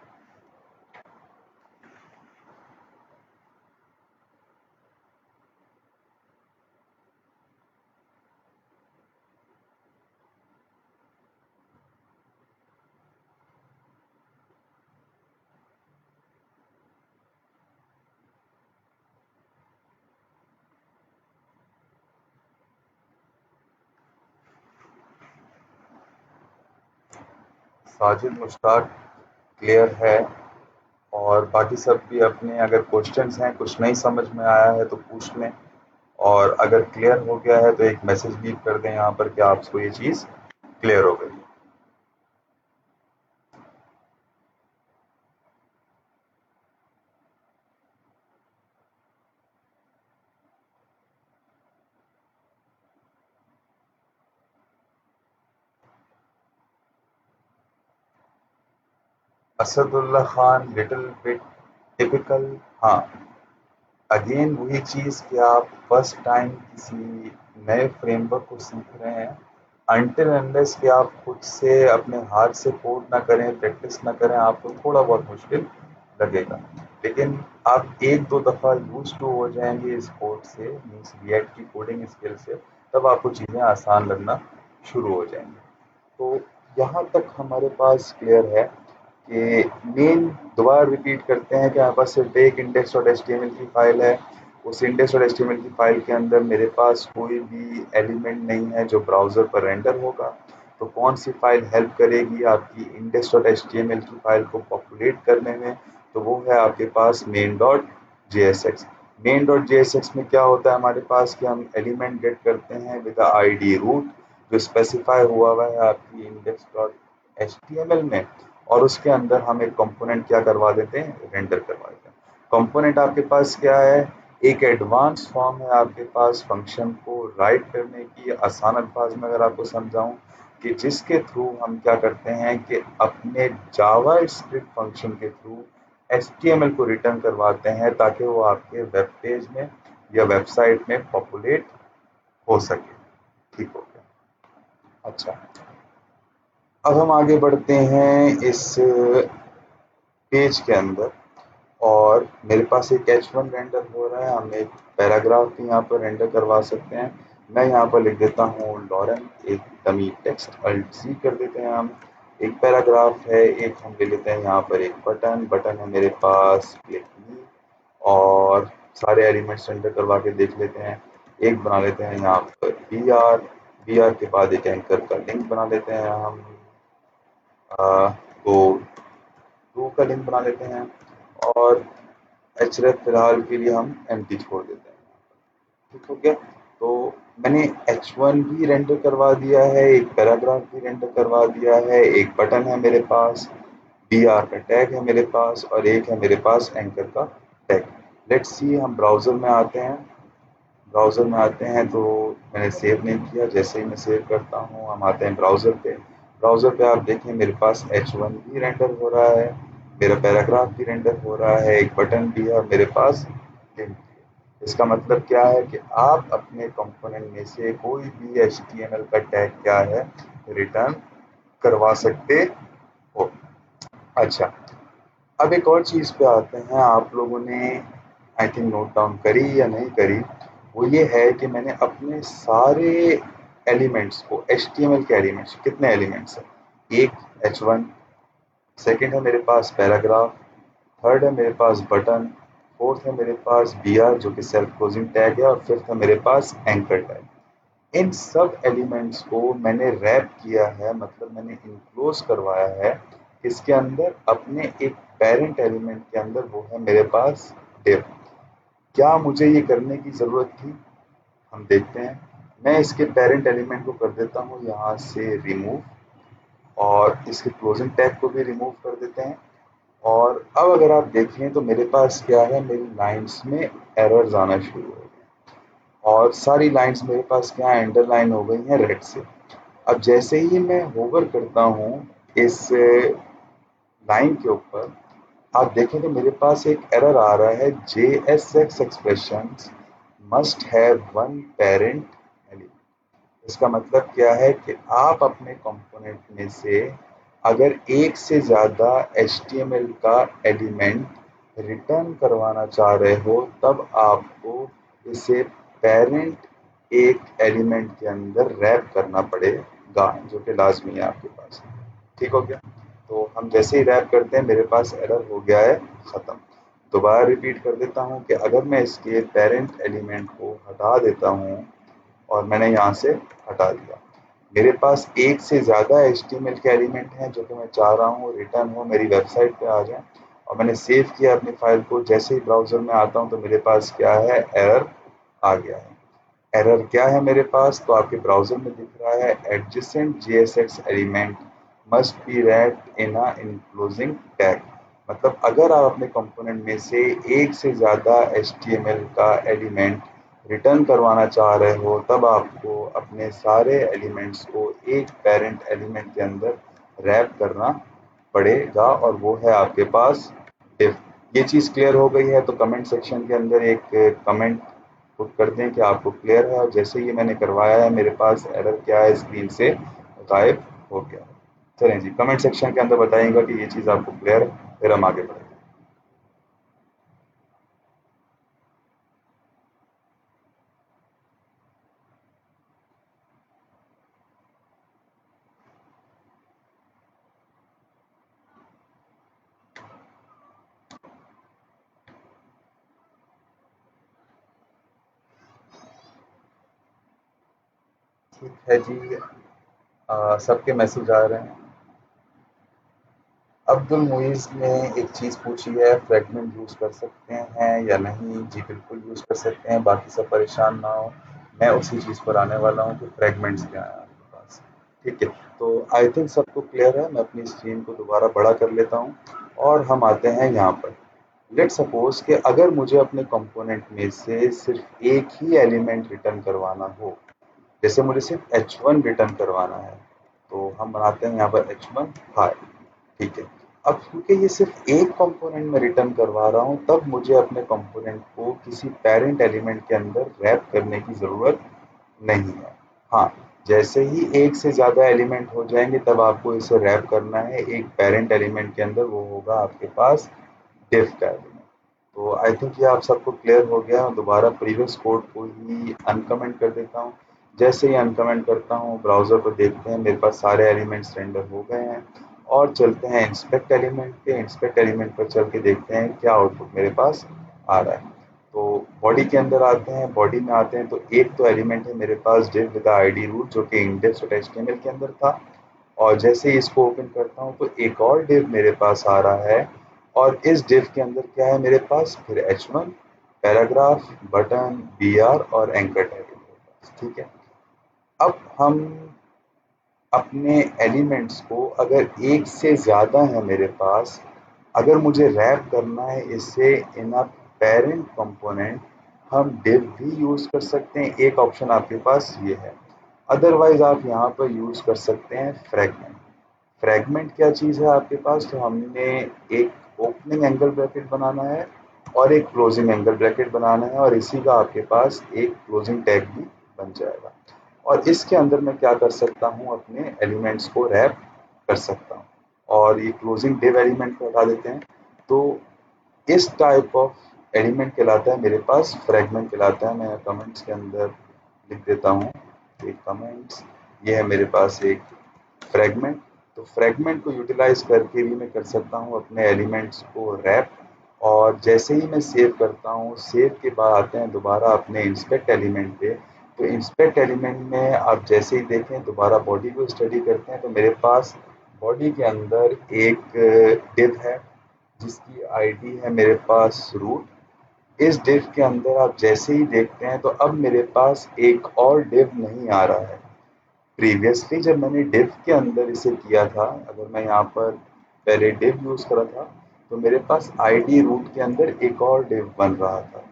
A: साजिद मुश्ताक क्लियर है। और बाकी सब भी अपने अगर क्वेश्चंस हैं, कुछ नहीं समझ में आया है तो पूछ लें, और अगर क्लियर हो गया है तो एक मैसेज लीव कर दें यहाँ पर कि आपको ये चीज़ क्लियर हो गई। Asadullah Khan little bit typical. हाँ, अगेन वही चीज़ कि आप फर्स्ट टाइम किसी नए फ्रेमवर्क को सीख रहे हैं, अनटिल अनलेस कि आप खुद से अपने हाथ से कोड ना करें, प्रैक्टिस ना करें, आपको थोड़ा बहुत मुश्किल लगेगा। लेकिन आप एक दो दफ़ा यूज टू हो जाएंगे इस कोड से, मीन्स रिएक्ट की कोडिंग स्किल से, तब आपको चीज़ें आसान लगना शुरू हो जाएंगी। तो यहाँ तक हमारे पास क्लियर है कि मेन, दोबारा रिपीट करते हैं कि हमारे पास सिर्फ एक इंडेक्स डॉट एचटीएमएल की फाइल है। उस इंडेक्स डॉट एचटीएमएल की फाइल के अंदर मेरे पास कोई भी एलिमेंट नहीं है जो ब्राउज़र पर रेंडर होगा। तो कौन सी फाइल हेल्प करेगी आपकी इंडेक्स डॉट एचटीएमएल की फाइल को पॉपुलेट करने में? तो वो है आपके पास main dot JSX. Main dot JSX में क्या होता है हमारे पास कि हम एलिमेंट गेट करते हैं विद आईडी रूट, जो स्पेसिफाई हुआ है आपकी इंडेक्स डॉट एचटीएमएल में, और उसके अंदर हम एक कंपोनेंट क्या करवा देते हैं, रेंडर करवा देते हैं। कंपोनेंट आपके पास क्या है, एक एडवांस फॉर्म है आपके पास फंक्शन को राइट करने की। आसान अल्फाज में अगर आपको समझाऊं, कि जिसके थ्रू हम क्या करते हैं कि अपने जावा स्क्रिप्ट फंक्शन के थ्रू एचटीएमएल को रिटर्न करवाते हैं, ताकि वो आपके वेब पेज में या वेबसाइट में पॉपुलेट हो सके। ठीक हो गया। अच्छा, अब हम आगे बढ़ते हैं इस पेज के अंदर, और मेरे पास एक H1 रेंडर हो रहा है। हम एक पैराग्राफ भी यहाँ पर रेंडर करवा सकते हैं। मैं यहाँ पर लिख देता हूँ लॉरेन, एक डमी टेक्स्ट, अल्ट सी कर देते हैं हम। एक पैराग्राफ है, एक हम ले लेते हैं यहाँ पर एक बटन। बटन है मेरे पास क्लिक मी, और सारे एलिमेंट्स रेंडर करवा के देख लेते हैं। एक बना लेते हैं यहाँ पर बी आर। बी आर के बाद एक एंकर का लिंक बना लेते हैं हम, तो टू का लिंक बना लेते हैं, और एचरेफ फिलहाल के लिए हम एम्प्टी छोड़ देते हैं। ठीक हो गया। तो मैंने H1 भी रेंडर करवा दिया है, एक पैराग्राफ भी रेंडर करवा दिया है, एक बटन है मेरे पास, बी आर का टैग है मेरे पास, और एक है मेरे पास एंकर का टैग। लेट्स सी, हम ब्राउज़र में आते हैं। ब्राउज़र में आते हैं तो मैंने सेव नहीं किया, जैसे ही मैं सेव करता हूँ हम आते हैं ब्राउज़र पे। ब्राउज़र पे आप देखें मेरे पास H1 भी रेंडर हो रहा है, मेरा पैराग्राफ भी रेंडर हो रहा है, एक बटन भी है, मेरे पास लिंक भी है। इसका मतलब क्या है कि आप अपने कंपोनेंट में से कोई भी HTML का टैग क्या है, रिटर्न करवा सकते हो। अच्छा, अब एक और चीज़ पे आते हैं, आप लोगों ने आई थिंक नोट डाउन करी या नहीं करी। वो ये है कि मैंने अपने सारे एलिमेंट्स को, HTML के एलिमेंट्स, कितने एलिमेंट्स हैं, एक H1, सेकंड है मेरे पास पैराग्राफ, थर्ड है मेरे पास बटन, फोर्थ है मेरे पास बी आर जो कि सेल्फ क्लोजिंग टैग है, और फिफ्थ है मेरे पास एंकर टैग। इन सब एलिमेंट्स को मैंने रैप किया है, मतलब मैंने इनक्लोज करवाया है इसके अंदर, अपने एक पेरेंट एलिमेंट के अंदर, वो है मेरे पास div। क्या मुझे ये करने की ज़रूरत थी, हम देखते हैं। मैं इसके पेरेंट एलिमेंट को कर देता हूँ यहाँ से रिमूव, और इसके क्लोजिंग टैग को भी रिमूव कर देते हैं। और अब अगर आप देखें तो मेरे पास क्या है, मेरी लाइंस में एरर्स आना शुरू हो गए, और सारी लाइंस मेरे पास क्या है, अंडरलाइन हो गई हैं रेड से। अब जैसे ही मैं होवर करता हूँ इस लाइन के ऊपर, आप देखें तो मेरे पास एक एरर आ रहा है, JSX expressions must have one parent element. इसका मतलब क्या है कि आप अपने कंपोनेंट में से अगर एक से ज़्यादा HTML का एलिमेंट रिटर्न करवाना चाह रहे हो, तब आपको इसे पेरेंट एक एलिमेंट के अंदर रैप करना पड़ेगा, जो कि लाजमी है आपके पास। ठीक हो गया। तो हम जैसे ही रैप करते हैं मेरे पास एरर हो गया है ख़त्म। दोबारा रिपीट कर देता हूँ कि अगर मैं इसके पेरेंट एलिमेंट को हटा देता हूँ, और मैंने यहाँ से हटा दिया, मेरे पास एक से ज़्यादा HTML के एलिमेंट हैं जो कि मैं चाह रहा हूँ रिटर्न हो, मेरी वेबसाइट पे आ जाए, और मैंने सेव किया अपनी फाइल को। जैसे ही ब्राउज़र में आता हूँ तो मेरे पास क्या है, एरर आ गया है। एरर क्या है मेरे पास, तो आपके ब्राउज़र में दिख रहा है adjacent JSX element must be wrapped in a enclosing tag. मतलब अगर आप अपने कंपोनेंट में से एक से ज़्यादा HTML का एलिमेंट रिटर्न करवाना चाह रहे हो, तब आपको अपने सारे एलिमेंट्स को एक पेरेंट एलिमेंट के अंदर रैप करना पड़ेगा, और वो है आपके पास div। ये चीज़ क्लियर हो गई है तो कमेंट सेक्शन के अंदर एक कमेंट पुट कर दें कि आपको क्लियर है। और जैसे ही मैंने करवाया है मेरे पास एरर क्या है, स्क्रीन से गायब हो गया। चलें जी, कमेंट सेक्शन के अंदर बताइएगा कि ये चीज़ आपको क्लियर है, फिर हम आगे बढ़ेंगे। ठीक है जी, सबके मैसेज आ रहे हैं। अब्दुल मुइज़ ने एक चीज़ पूछी है, फ्रैगमेंट यूज़ कर सकते हैं या नहीं? जी बिल्कुल यूज़ कर सकते हैं, बाकी सब परेशान ना हो। मैं उसी चीज़ पर आने वाला हूँ कि फ्रैगमेंट्स क्या है आपके पास। ठीक है, तो आई थिंक सबको क्लियर है। मैं अपनी स्क्रीन को दोबारा बड़ा कर लेता हूँ और हम आते हैं यहाँ पर। लेट्स सपोज कि अगर मुझे अपने कंपोनेंट में से सिर्फ एक ही एलिमेंट रिटर्न करवाना हो, जैसे मुझे सिर्फ H1 रिटर्न करवाना है, तो हम बनाते हैं यहाँ पर H1 हाय। ठीक है, अब क्योंकि ये सिर्फ एक कंपोनेंट में रिटर्न करवा रहा हूँ, तब मुझे अपने कंपोनेंट को किसी पेरेंट एलिमेंट के अंदर रैप करने की ज़रूरत नहीं है। हाँ, जैसे ही एक से ज़्यादा एलिमेंट हो जाएंगे तब आपको इसे रैप करना है एक पेरेंट एलिमेंट के अंदर, वो होगा आपके पास डिफ का एलिमेंट। तो आई थिंक ये आप सबको क्लियर हो गया। मैं दोबारा प्रीवियस कोड को ही अनकमेंट कर देता हूँ। जैसे ही अनकमेंट करता हूँ, ब्राउज़र पर देखते हैं मेरे पास सारे एलिमेंट्स रेंडर हो गए हैं, और चलते हैं इंस्पेक्ट एलिमेंट पे। इंस्पेक्ट एलिमेंट पर चल के देखते हैं क्या आउटपुट मेरे पास आ रहा है। तो बॉडी के अंदर आते हैं, बॉडी में आते हैं तो एक तो एलिमेंट है मेरे पास div विद आईडी रूट, जो कि index.html के अंदर था। और जैसे ही इसको ओपन करता हूँ तो एक और div मेरे पास आ रहा है, और इस div के अंदर क्या है मेरे पास, फिर H1 पैराग्राफ बटन br और एंकर टैग है मेरे पास। ठीक है, अब हम अपने एलिमेंट्स को, अगर एक से ज़्यादा है मेरे पास, अगर मुझे रैप करना है इसे इन अ पेरेंट कंपोनेंट, हम div भी यूज़ कर सकते हैं। एक ऑप्शन आपके पास ये है। अदरवाइज आप यहाँ पर यूज़ कर सकते हैं फ्रैगमेंट। फ्रैगमेंट क्या चीज़ है आपके पास, तो हमने एक ओपनिंग एंगल ब्रैकेट बनाना है और एक क्लोजिंग एंगल ब्रैकेट बनाना है, और इसी का आपके पास एक क्लोजिंग टैग भी बन जाएगा। और इसके अंदर मैं क्या कर सकता हूँ, अपने एलिमेंट्स को रैप कर सकता हूँ। और ये क्लोजिंग डिव एलिमेंट को हटा देते हैं। तो इस टाइप ऑफ एलिमेंट कहलाता है मेरे पास फ्रैगमेंट कहलाता है। मैं कमेंट्स के अंदर लिख देता हूँ एक कमेंट्स, ये है मेरे पास एक फ्रैगमेंट। तो फ्रैगमेंट को यूटिलाइज करके भी मैं कर सकता हूँ अपने एलिमेंट्स को रैप। और जैसे ही मैं सेव करता हूँ, सेव के बाद आते हैं दोबारा अपने इंस्पेक्ट एलिमेंट पे। तो इंस्पेक्ट एलिमेंट में आप जैसे ही देखें, दोबारा बॉडी को स्टडी करते हैं, तो मेरे पास बॉडी के अंदर एक डिव है जिसकी आईडी है मेरे पास रूट। इस डिव के अंदर आप जैसे ही देखते हैं तो अब मेरे पास एक और डिव नहीं आ रहा है। प्रीवियसली जब मैंने div के अंदर इसे किया था, अगर मैं यहाँ पर पहले div यूज़ करा था, तो मेरे पास id रूट के अंदर एक और div बन रहा था।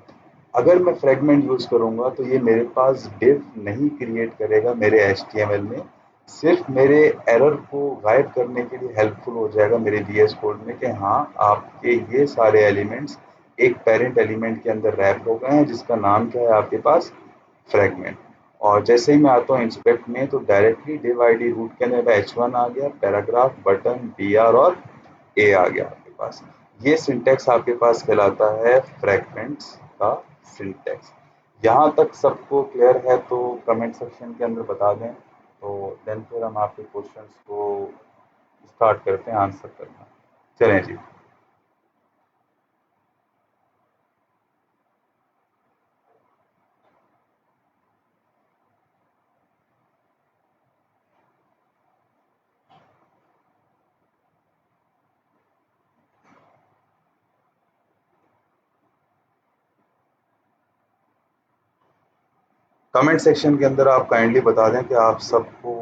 A: अगर मैं फ्रैगमेंट यूज़ करूँगा तो ये मेरे पास div नहीं क्रिएट करेगा मेरे HTML में, सिर्फ मेरे एरर को गायब करने के लिए हेल्पफुल हो जाएगा मेरे VS कोड में कि हाँ, आपके ये सारे एलिमेंट्स एक पेरेंट एलिमेंट के अंदर रैप हो गए हैं, जिसका नाम क्या है आपके पास, फ्रैगमेंट। और जैसे ही मैं आता हूँ इंस्पेक्ट में, तो डायरेक्टली डिव आईडी रूट के अंदर H1 आ गया, पैराग्राफ बटन br और a आ गया आपके पास। ये सिंटैक्स आपके पास कहलाता है फ्रैगमेंट्स का सिंटैक्स। यहाँ तक सबको क्लियर है तो कमेंट सेक्शन के अंदर बता दें, तो देन फिर हम आपके क्वेश्चंस को स्टार्ट करते हैं आंसर करना। चलें जी। कमेंट सेक्शन के अंदर आप काइंडली बता दें कि आप सबको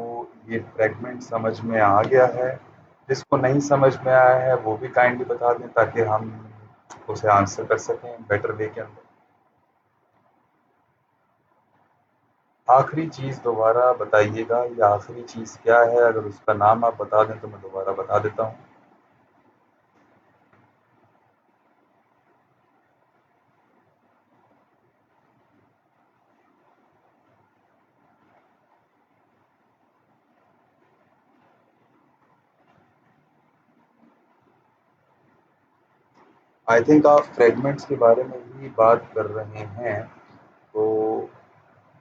A: ये फ्रैगमेंट समझ में आ गया है। जिसको नहीं समझ में आया है वो भी काइंडली बता दें ताकि हम उसे आंसर कर सकें बेटर वे के अंदर। आखिरी चीज़ दोबारा बताइएगा, ये आखिरी चीज़ क्या है? अगर उसका नाम आप बता दें तो मैं दोबारा बता देता हूँ। आई थिंक आप फ्रेगमेंट्स के बारे में ही बात कर रहे हैं। तो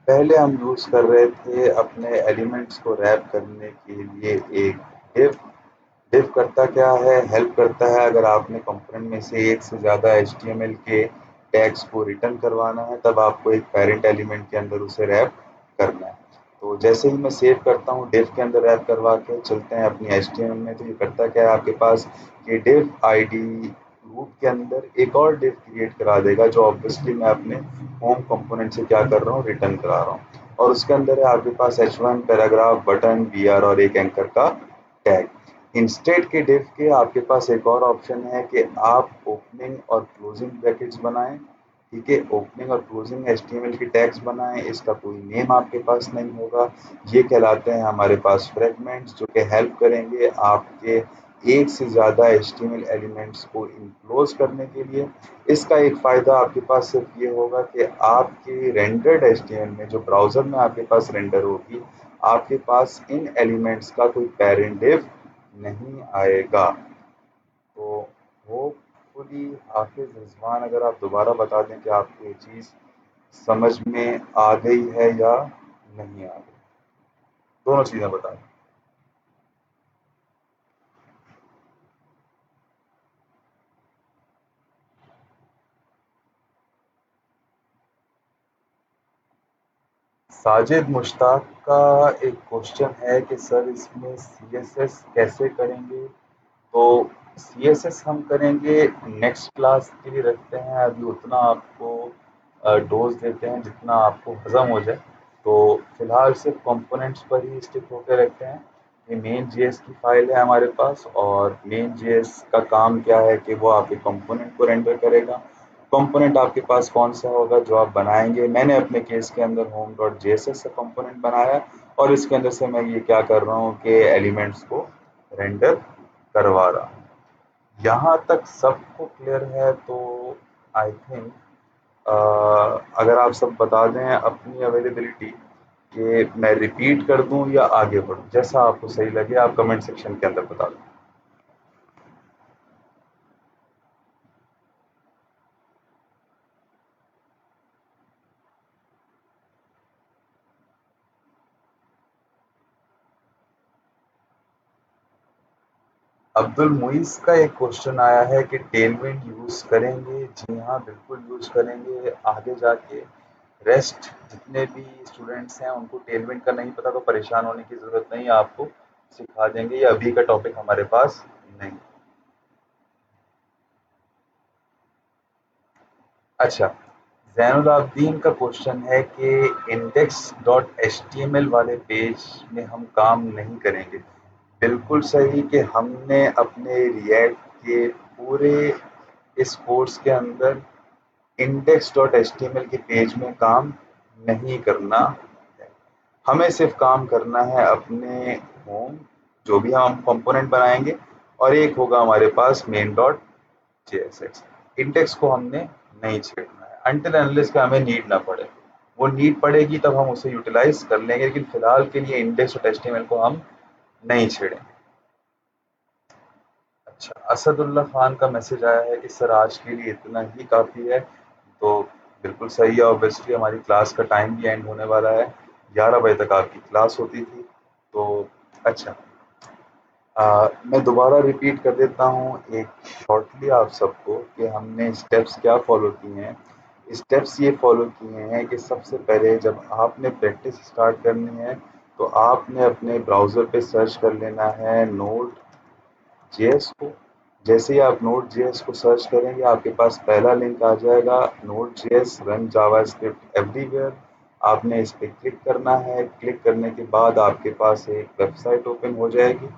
A: पहले हम यूज़ कर रहे थे अपने एलिमेंट्स को रैप करने के लिए एक div। div करता क्या है? हेल्प करता है अगर आपने कंपोनेंट में से एक से ज़्यादा HTML के टैग्स को रिटर्न करवाना है, तब आपको एक पेरेंट एलिमेंट के अंदर उसे रैप करना है। तो जैसे ही मैं सेव करता हूँ div के अंदर रैप करवा के चलते हैं अपनी HTML में, तो ये करता क्या है आपके पास कि div id रूट के अंदर एक और div क्रिएट करा देगा, जो ऑब्वियसली मैं अपने होम कंपोनेंट से क्या कर रहा हूँ, रिटर्न करा रहा हूँ। और उसके अंदर है आपके पास h1 पैराग्राफ बटन br और एक एंकर का टैग। इंस्टेड के div के आपके पास एक और ऑप्शन है कि आप ओपनिंग और क्लोजिंग ब्रैकेट्स बनाएं। ठीक है, ओपनिंग और क्लोजिंग HTML के टैग्स बनाएं। इसका कोई नेम आपके पास नहीं होगा। ये कहलाते हैं हमारे पास फ्रेगमेंट्स, जो कि हेल्प करेंगे आपके एक से ज़्यादा HTML एलिमेंट्स को इनक्लोज करने के लिए। इसका एक फ़ायदा आपके पास सिर्फ ये होगा कि आपके रेंडर्ड HTML में, जो ब्राउज़र में आपके पास रेंडर होगी, आपके पास इन एलिमेंट्स का कोई पेरेंट div नहीं आएगा। तो होपफुली हाफिज रिजवान, अगर आप दोबारा बता दें कि आपको ये चीज़ समझ में आ गई है या नहीं आ गई, दोनों चीज़ें बता दें। साजिद मुश्ताक का एक क्वेश्चन है कि सर इसमें CSS कैसे करेंगे? तो CSS हम करेंगे नेक्स्ट क्लास के लिए रखते हैं। अभी उतना आपको डोज देते हैं जितना आपको हजम हो जाए। तो फिलहाल सिर्फ कंपोनेंट्स पर ही स्टिक होकर रखते हैं। ये मेन जेएस की फाइल है हमारे पास, और मेन जेएस का काम क्या है कि वो आपके कंपोनेंट को रेंडर करेगा। कंपोनेंट आपके पास कौन सा होगा जो आप बनाएंगे? मैंने अपने केस के अंदर home dot J S S का कंपोनेंट बनाया, और इसके अंदर से मैं ये क्या कर रहा हूँ कि एलिमेंट्स को रेंडर करवा रहा हूँ। यहाँ तक सबको क्लियर है तो आई थिंक अगर आप सब बता दें अपनी अवेलेबिलिटी, कि मैं रिपीट कर दूं या आगे बढ़ूं, जैसा आपको सही लगे आप कमेंट सेक्शन के अंदर बता दें। अब्दुल मुइस का एक क्वेश्चन आया है कि टेलविंड यूज़ करेंगे? जी हाँ, बिल्कुल यूज़ करेंगे आगे जाके। रेस्ट जितने भी स्टूडेंट्स हैं उनको टेलविंड का नहीं पता तो परेशान होने की ज़रूरत नहीं है, आपको सिखा देंगे। ये अभी का टॉपिक हमारे पास नहीं। अच्छा, ज़ैनुल आबदीन का क्वेश्चन है कि index dot H T M L वाले पेज में हम काम नहीं करेंगे। बिल्कुल सही कि हमने अपने रिएक्ट के पूरे इस कोर्स के अंदर index dot H T M L के पेज में काम नहीं करना है। हमें सिर्फ काम करना है अपने होम, जो भी हम कंपोनेंट बनाएंगे, और एक होगा हमारे पास मेन डॉट जेएसएक्स। इंडेक्स को हमने नहीं छेड़ना है अनटिल अनलेस का हमें नीड ना पड़े। वो नीड पड़ेगी तब हम उसे यूटिलाइज कर लेंगे, लेकिन फिलहाल के लिए इंडेक्स और एचटीएमएल को हम नहीं छेड़ेंगे। अच्छा, असदुल्ला खान का मैसेज आया है कि सर आज के लिए इतना ही काफ़ी है। तो बिल्कुल सही है, ऑब्वियसली हमारी क्लास का टाइम भी एंड होने वाला है। 11 बजे तक आपकी क्लास होती थी। तो अच्छा, मैं दोबारा रिपीट कर देता हूँ एक शॉर्टली आप सबको कि हमने स्टेप्स क्या फॉलो किए हैं। स्टेप्स ये फॉलो किए हैं कि सबसे पहले जब आपने प्रैक्टिस स्टार्ट करनी है, तो आपने अपने ब्राउज़र पे सर्च कर लेना है नोड जेएस को। जैसे ही आप नोड जेएस को सर्च करेंगे, आपके पास पहला लिंक आ जाएगा, node JS run JavaScript everywhere. आपने इस पे क्लिक करना है। क्लिक करने के बाद आपके पास एक वेबसाइट ओपन हो जाएगी।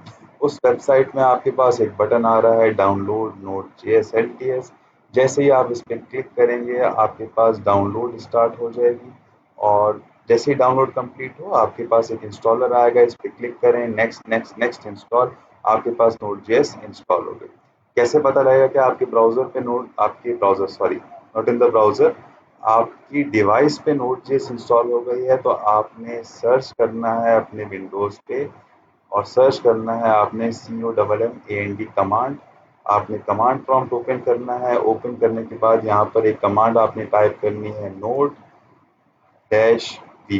A: उस वेबसाइट में आपके पास एक बटन आ रहा है डाउनलोड नोड.js LTS। जैसे ही आप इस पे क्लिक करेंगे आपके पास डाउनलोड स्टार्ट हो जाएगी और जैसे ही डाउनलोड कंप्लीट हो आपके पास एक इंस्टॉलर आएगा। इस पे क्लिक करें, नेक्स्ट नेक्स्ट नेक्स्ट इंस्टॉल, आपके पास नोड.js इंस्टॉल हो गई। कैसे पता लगेगा कि आपके ब्राउज़र पे नोड आपके browser sorry not in the browser आपकी डिवाइस पे नोड.js इंस्टॉल हो गई है? तो आपने सर्च करना है अपने विंडोज़ पे और सर्च करना है आपने COMMAND कमांड। आपने कमांड प्रॉम्प्ट ओपन करना है। ओपन करने के बाद यहाँ पर एक कमांड आपने टाइप करनी है नोड डैश वी।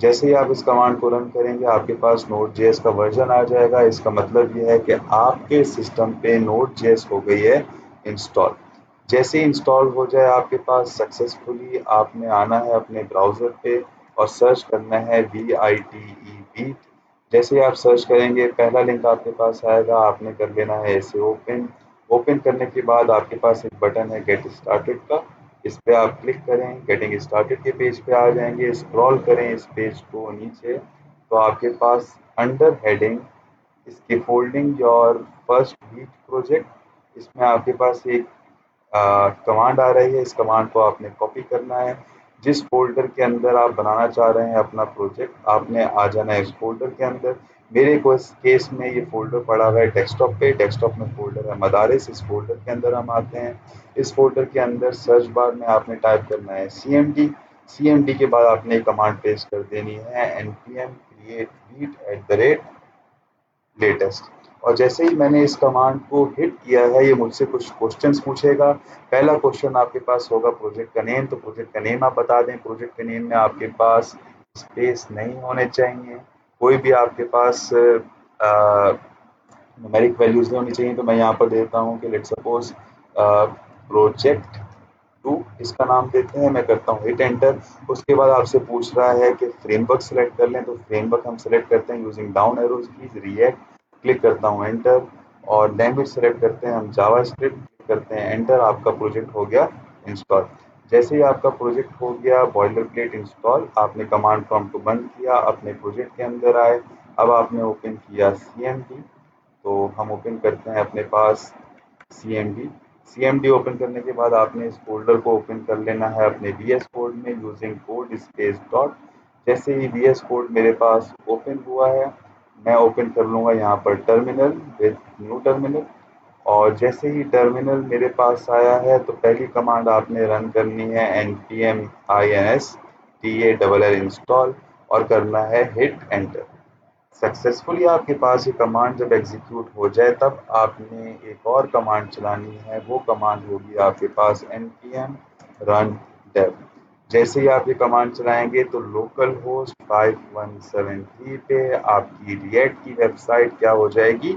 A: जैसे ही आप इस कमांड को रन करेंगे आपके पास नोड.js का वर्जन आ जाएगा। इसका मतलब ये है कि आपके सिस्टम पे नोड.js हो गई है इंस्टॉल। जैसे ही इंस्टॉल हो जाए आपके पास सक्सेसफुली, आपने आना है अपने ब्राउज़र पे और सर्च करना है VITE। जैसे ही आप सर्च करेंगे पहला लिंक आपके पास आएगा, आपने कर लेना है इसे ओपन। ओपन करने के बाद आपके पास एक बटन है गेट स्टार्टेड का। इस पे आप क्लिक करें, गेटिंग स्टार्टेड के पेज पे आ जाएंगे। स्क्रॉल करें इस पेज को नीचे तो आपके पास अंडर हेडिंग इसकी folding your first Vite project, इसमें आपके पास एक कमांड आ रही है। इस कमांड को आपने कॉपी करना है। जिस फ़ोल्डर के अंदर आप बनाना चाह रहे हैं अपना प्रोजेक्ट, आपने आ जाना है इस फ़ोल्डर के अंदर। मेरे को इस केस में ये फ़ोल्डर पड़ा हुआ है डेस्कटॉप पे। डेस्कटॉप में फ़ोल्डर है मदारिस। इस फ़ोल्डर के अंदर हम आते हैं। इस फ़ोल्डर के अंदर सर्च बार में आपने टाइप करना है CMD। CMD के बाद आपने कमांड पेस्ट कर देनी है npm create read @लेटेस्ट। और जैसे ही मैंने इस कमांड को हिट किया है ये मुझसे कुछ क्वेश्चंस पूछेगा। पहला क्वेश्चन आपके पास होगा प्रोजेक्ट का नेम, तो प्रोजेक्ट का नेम आप बता दें। प्रोजेक्ट के नेम में आपके पास स्पेस नहीं होने चाहिए, कोई भी आपके पास न्यूमेरिक वैल्यूज नहीं होनी चाहिए। तो मैं यहाँ पर देता हूँ कि लेट्स सपोज प्रोजेक्ट 2 इसका नाम देते हैं। मैं करता हूँ हिट एंटर। उसके बाद आपसे पूछ रहा है कि फ्रेमवर्क सेलेक्ट कर लें, तो फ्रेमवर्क हम सेलेक्ट करते हैं using down arrows keys react. Click करता हूँ एंटर। और लैंग्वेज सेलेक्ट करते हैं हम जावा स्क्रिप्ट। क्लिक करते हैं एंटर। आपका प्रोजेक्ट हो गया इंस्टॉल। जैसे ही आपका प्रोजेक्ट हो गया बॉयलर प्लेट इंस्टॉल, आपने कमांड प्रॉम्प्ट को बंद किया, अपने प्रोजेक्ट के अंदर आए। अब आपने ओपन किया CMD, तो हम ओपन करते हैं अपने पास CMD। CMD ओपन करने के बाद आपने इस फ़ोल्डर को ओपन कर लेना है अपने VS कोड में यूजिंग कोड स्पेस डॉट। जैसे ही VS कोड मेरे पास ओपन हुआ है मैं ओपन कर लूँगा यहाँ पर टर्मिनल विद न्यू टर्मिनल। और जैसे ही टर्मिनल मेरे पास आया है तो पहली कमांड आपने रन करनी है npm install इंस्टॉल और करना है हिट एंटर। सक्सेसफुली आपके पास ये कमांड जब एग्जीक्यूट हो जाए तब आपने एक और कमांड चलानी है। वो कमांड होगी आपके पास npm run dev। जैसे ही आप ये कमांड चलाएंगे तो लोकल होस्ट 5173 पे आपकी रिएक्ट की वेबसाइट क्या हो जाएगी,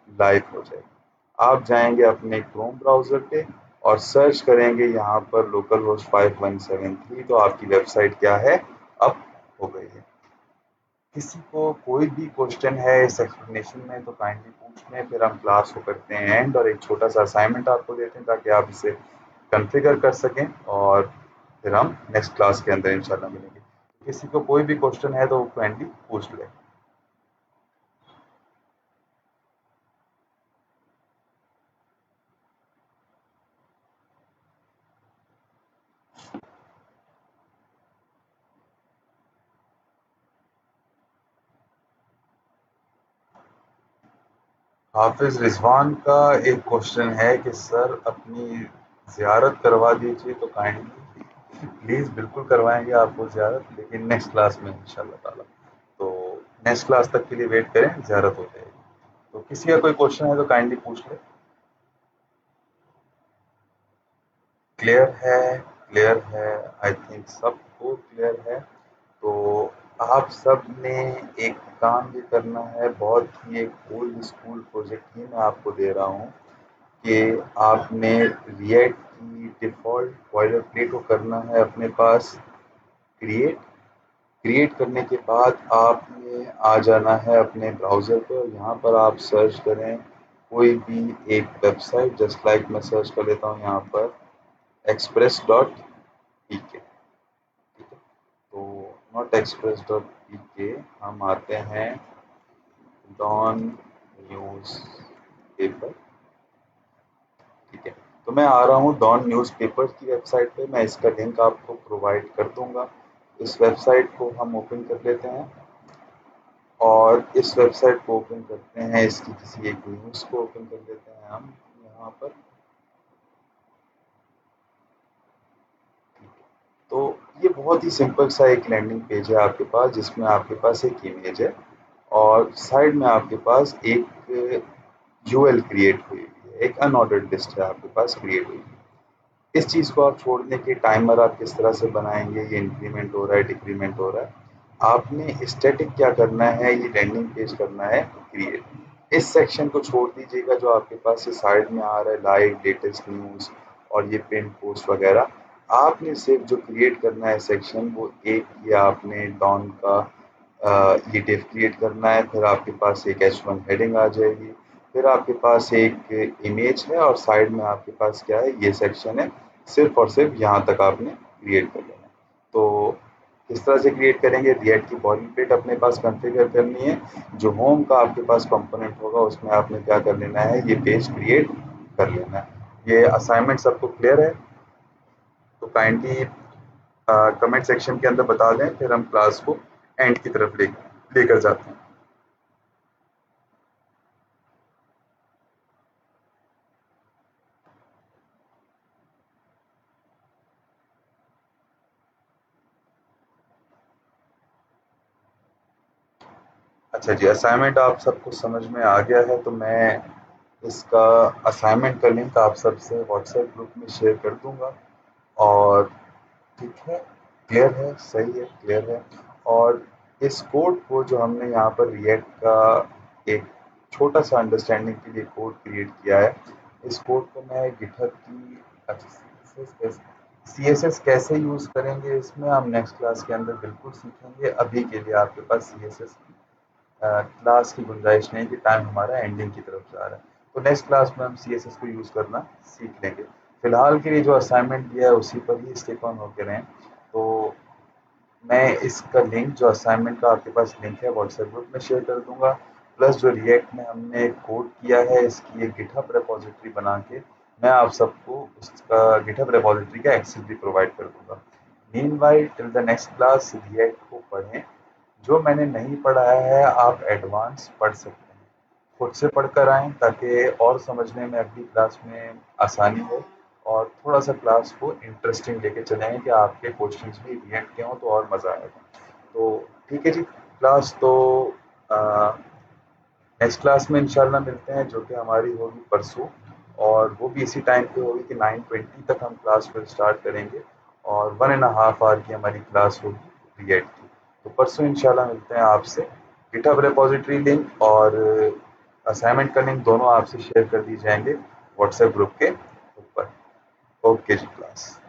A: लाइव हो जाएगी। आप जाएंगे अपने क्रोम ब्राउज़र पे और सर्च करेंगे यहाँ पर लोकल होस्ट 5173, तो आपकी वेबसाइट क्या है, अब हो गई है। किसी को कोई भी क्वेश्चन है इस एक्सप्लेनेशन में तो काइंडली पूछ लें, फिर हम क्लास को करते हैं एंड और एक छोटा सा असाइनमेंट आपको देते हैं ताकि आप इसे कॉन्फ़िगर कर सकें और फिर हम नेक्स्ट क्लास के अंदर इंशाल्लाह मिलेंगे। किसी को कोई भी क्वेश्चन है तो वो काइंडली पूछ लें। हाफिज रिजवान का एक क्वेश्चन है कि सर अपनी ज़ियारत करवा दीजिए, तो काइंडली प्लीज़ बिल्कुल करवाएंगे आपको ज़ियारत, लेकिन नेक्स्ट क्लास में इंशाल्लाह ताला। तो नेक्स्ट क्लास तक के लिए वेट करें, ज़ियारत हो जाएगी। तो किसी का कोई क्वेश्चन है तो काइंडली पूछ ले। क्लियर है, क्लियर है, आई थिंक सबको क्लियर है। तो आप सब ने एक काम ये करना है, बहुत ही एक ओल्ड स्कूल प्रोजेक्ट ही मैं आपको दे रहा हूँ कि आपने रिएक्ट की डिफ़ॉल्ट बॉयलर प्लेट को करना है अपने पास क्रिएट। क्रिएट करने के बाद आपने आ जाना है अपने ब्राउज़र पे और यहाँ पर आप सर्च करें कोई भी एक वेबसाइट। जस्ट लाइक मैं सर्च कर लेता हूँ यहाँ पर express.pk, ठीक है। तो नॉट एक्सप्रेस डॉट पी के, हम आते हैं डॉन न्यूज़ पेपर। ठीक है, तो मैं आ रहा हूँ डॉन न्यूज़पेपर की वेबसाइट पे। मैं इसका लिंक आपको प्रोवाइड कर दूंगा। इस वेबसाइट को हम ओपन कर लेते हैं और इस वेबसाइट को ओपन करते हैं, इसकी किसी एक न्यूज़ को ओपन कर लेते हैं हम यहाँ पर। तो ये बहुत ही सिंपल सा एक लैंडिंग पेज है आपके पास, जिसमें आपके पास एक इमेज है और साइड में आपके पास एक यूएल क्रिएट हुई है, एक अनऑर्डर्ड लिस्ट है आपके पास क्रिएट हुई है। इस चीज़ को आप छोड़ दें कि टाइमर आप किस तरह से बनाएंगे, ये इंक्रीमेंट हो रहा है डिक्रीमेंट हो रहा है। आपने स्टैटिक क्या करना है, ये लैंडिंग पेज करना है क्रिएट। इस सेक्शन को छोड़ दीजिएगा जो आपके पास ये साइड में आ रहा है, लाइव लेटेस्ट न्यूज़ और ये पिन पोस्ट वगैरह। आपने सिर्फ जो क्रिएट करना है सेक्शन, वो एक ये आपने डॉन का ये डिव क्रिएट करना है। फिर आपके पास एक H1 हेडिंग आ जाएगी, फिर आपके पास एक इमेज है और साइड में आपके पास क्या है, ये सेक्शन है। सिर्फ और सिर्फ यहाँ तक आपने क्रिएट कर लेना है। तो किस तरह से क्रिएट करेंगे, रिएक्ट की बॉडी प्लेट अपने पास कॉन्फ़िगर करनी है। जो होम का आपके पास कंपोनेंट होगा उसमें आपने क्या कर लेना है, ये पेज क्रिएट कर लेना है। ये असाइनमेंट सबको क्लियर है? तो काइंडली कमेंट सेक्शन के अंदर बता दें, फिर हम क्लास को एंड की तरफ लेकर जाते हैं। अच्छा जी, असाइनमेंट आप सबको समझ में आ गया है, तो मैं इसका असाइनमेंट का लिंक आप सबसे व्हाट्सएप ग्रुप में शेयर कर दूंगा। और ठीक है, क्लियर है, सही है, क्लियर है। और इस कोड को जो हमने यहाँ पर रिएक्ट का एक छोटा सा अंडरस्टैंडिंग के लिए कोड क्रिएट किया है, इस कोड को मैं गिटहब की, अच्छा, सीएसएस कैसे यूज़ करेंगे इसमें हम नेक्स्ट क्लास के अंदर बिल्कुल सीखेंगे। अभी के लिए आपके पास सीएसएस क्लास की गुंजाइश नहीं, कि टाइम हमारा एंडिंग की तरफ जा रहा है। तो नेक्स्ट क्लास में हम सीएसएस को यूज़ करना सीख लेंगे। फिलहाल के लिए जो असाइनमेंट दिया है उसी पर ही स्टिक ऑन होकर रहें। तो मैं इसका लिंक, जो असाइनमेंट का आपके पास लिंक है, व्हाट्सएप ग्रुप में शेयर कर दूंगा। प्लस जो रिएक्ट में हमने कोड किया है, इसकी एक गिटहब रेपॉजिटरी बना के मैं आप सबको उसका गिटहब रेपॉजिटरी का एक्सेस भी प्रोवाइड कर दूंगा। Meanwhile till the next class, react को पढ़ें। जो मैंने नहीं पढ़ाया है आप एडवांस पढ़ सकते हैं, खुद से पढ़कर आएँ, ताकि और समझने में अगली क्लास में आसानी हो और थोड़ा-सा क्लास को इंटरेस्टिंग लेके चलेंगे कि आपके क्वेश्चंस भी रिएक्ट के हों तो और मज़ा आएगा। तो ठीक है जी, क्लास तो अ, नेक्स्ट क्लास में इंशाल्लाह मिलते हैं, जो कि हमारी होगी परसों। और वो भी इसी टाइम पे होगी कि 9:20 तक हम क्लास फिर स्टार्ट करेंगे और 1.5 आवर की हमारी क्लास होगी रिएक्ट की। तो परसों इंशाल्लाह मिलते हैं आपसे। गिटहब रिपॉजिटरी लिंक और असाइनमेंट का लिंक दोनों आपसे शेयर कर दिए जाएंगे व्हाट्सएप ग्रुप के ऊपर। ओके जी क्लास।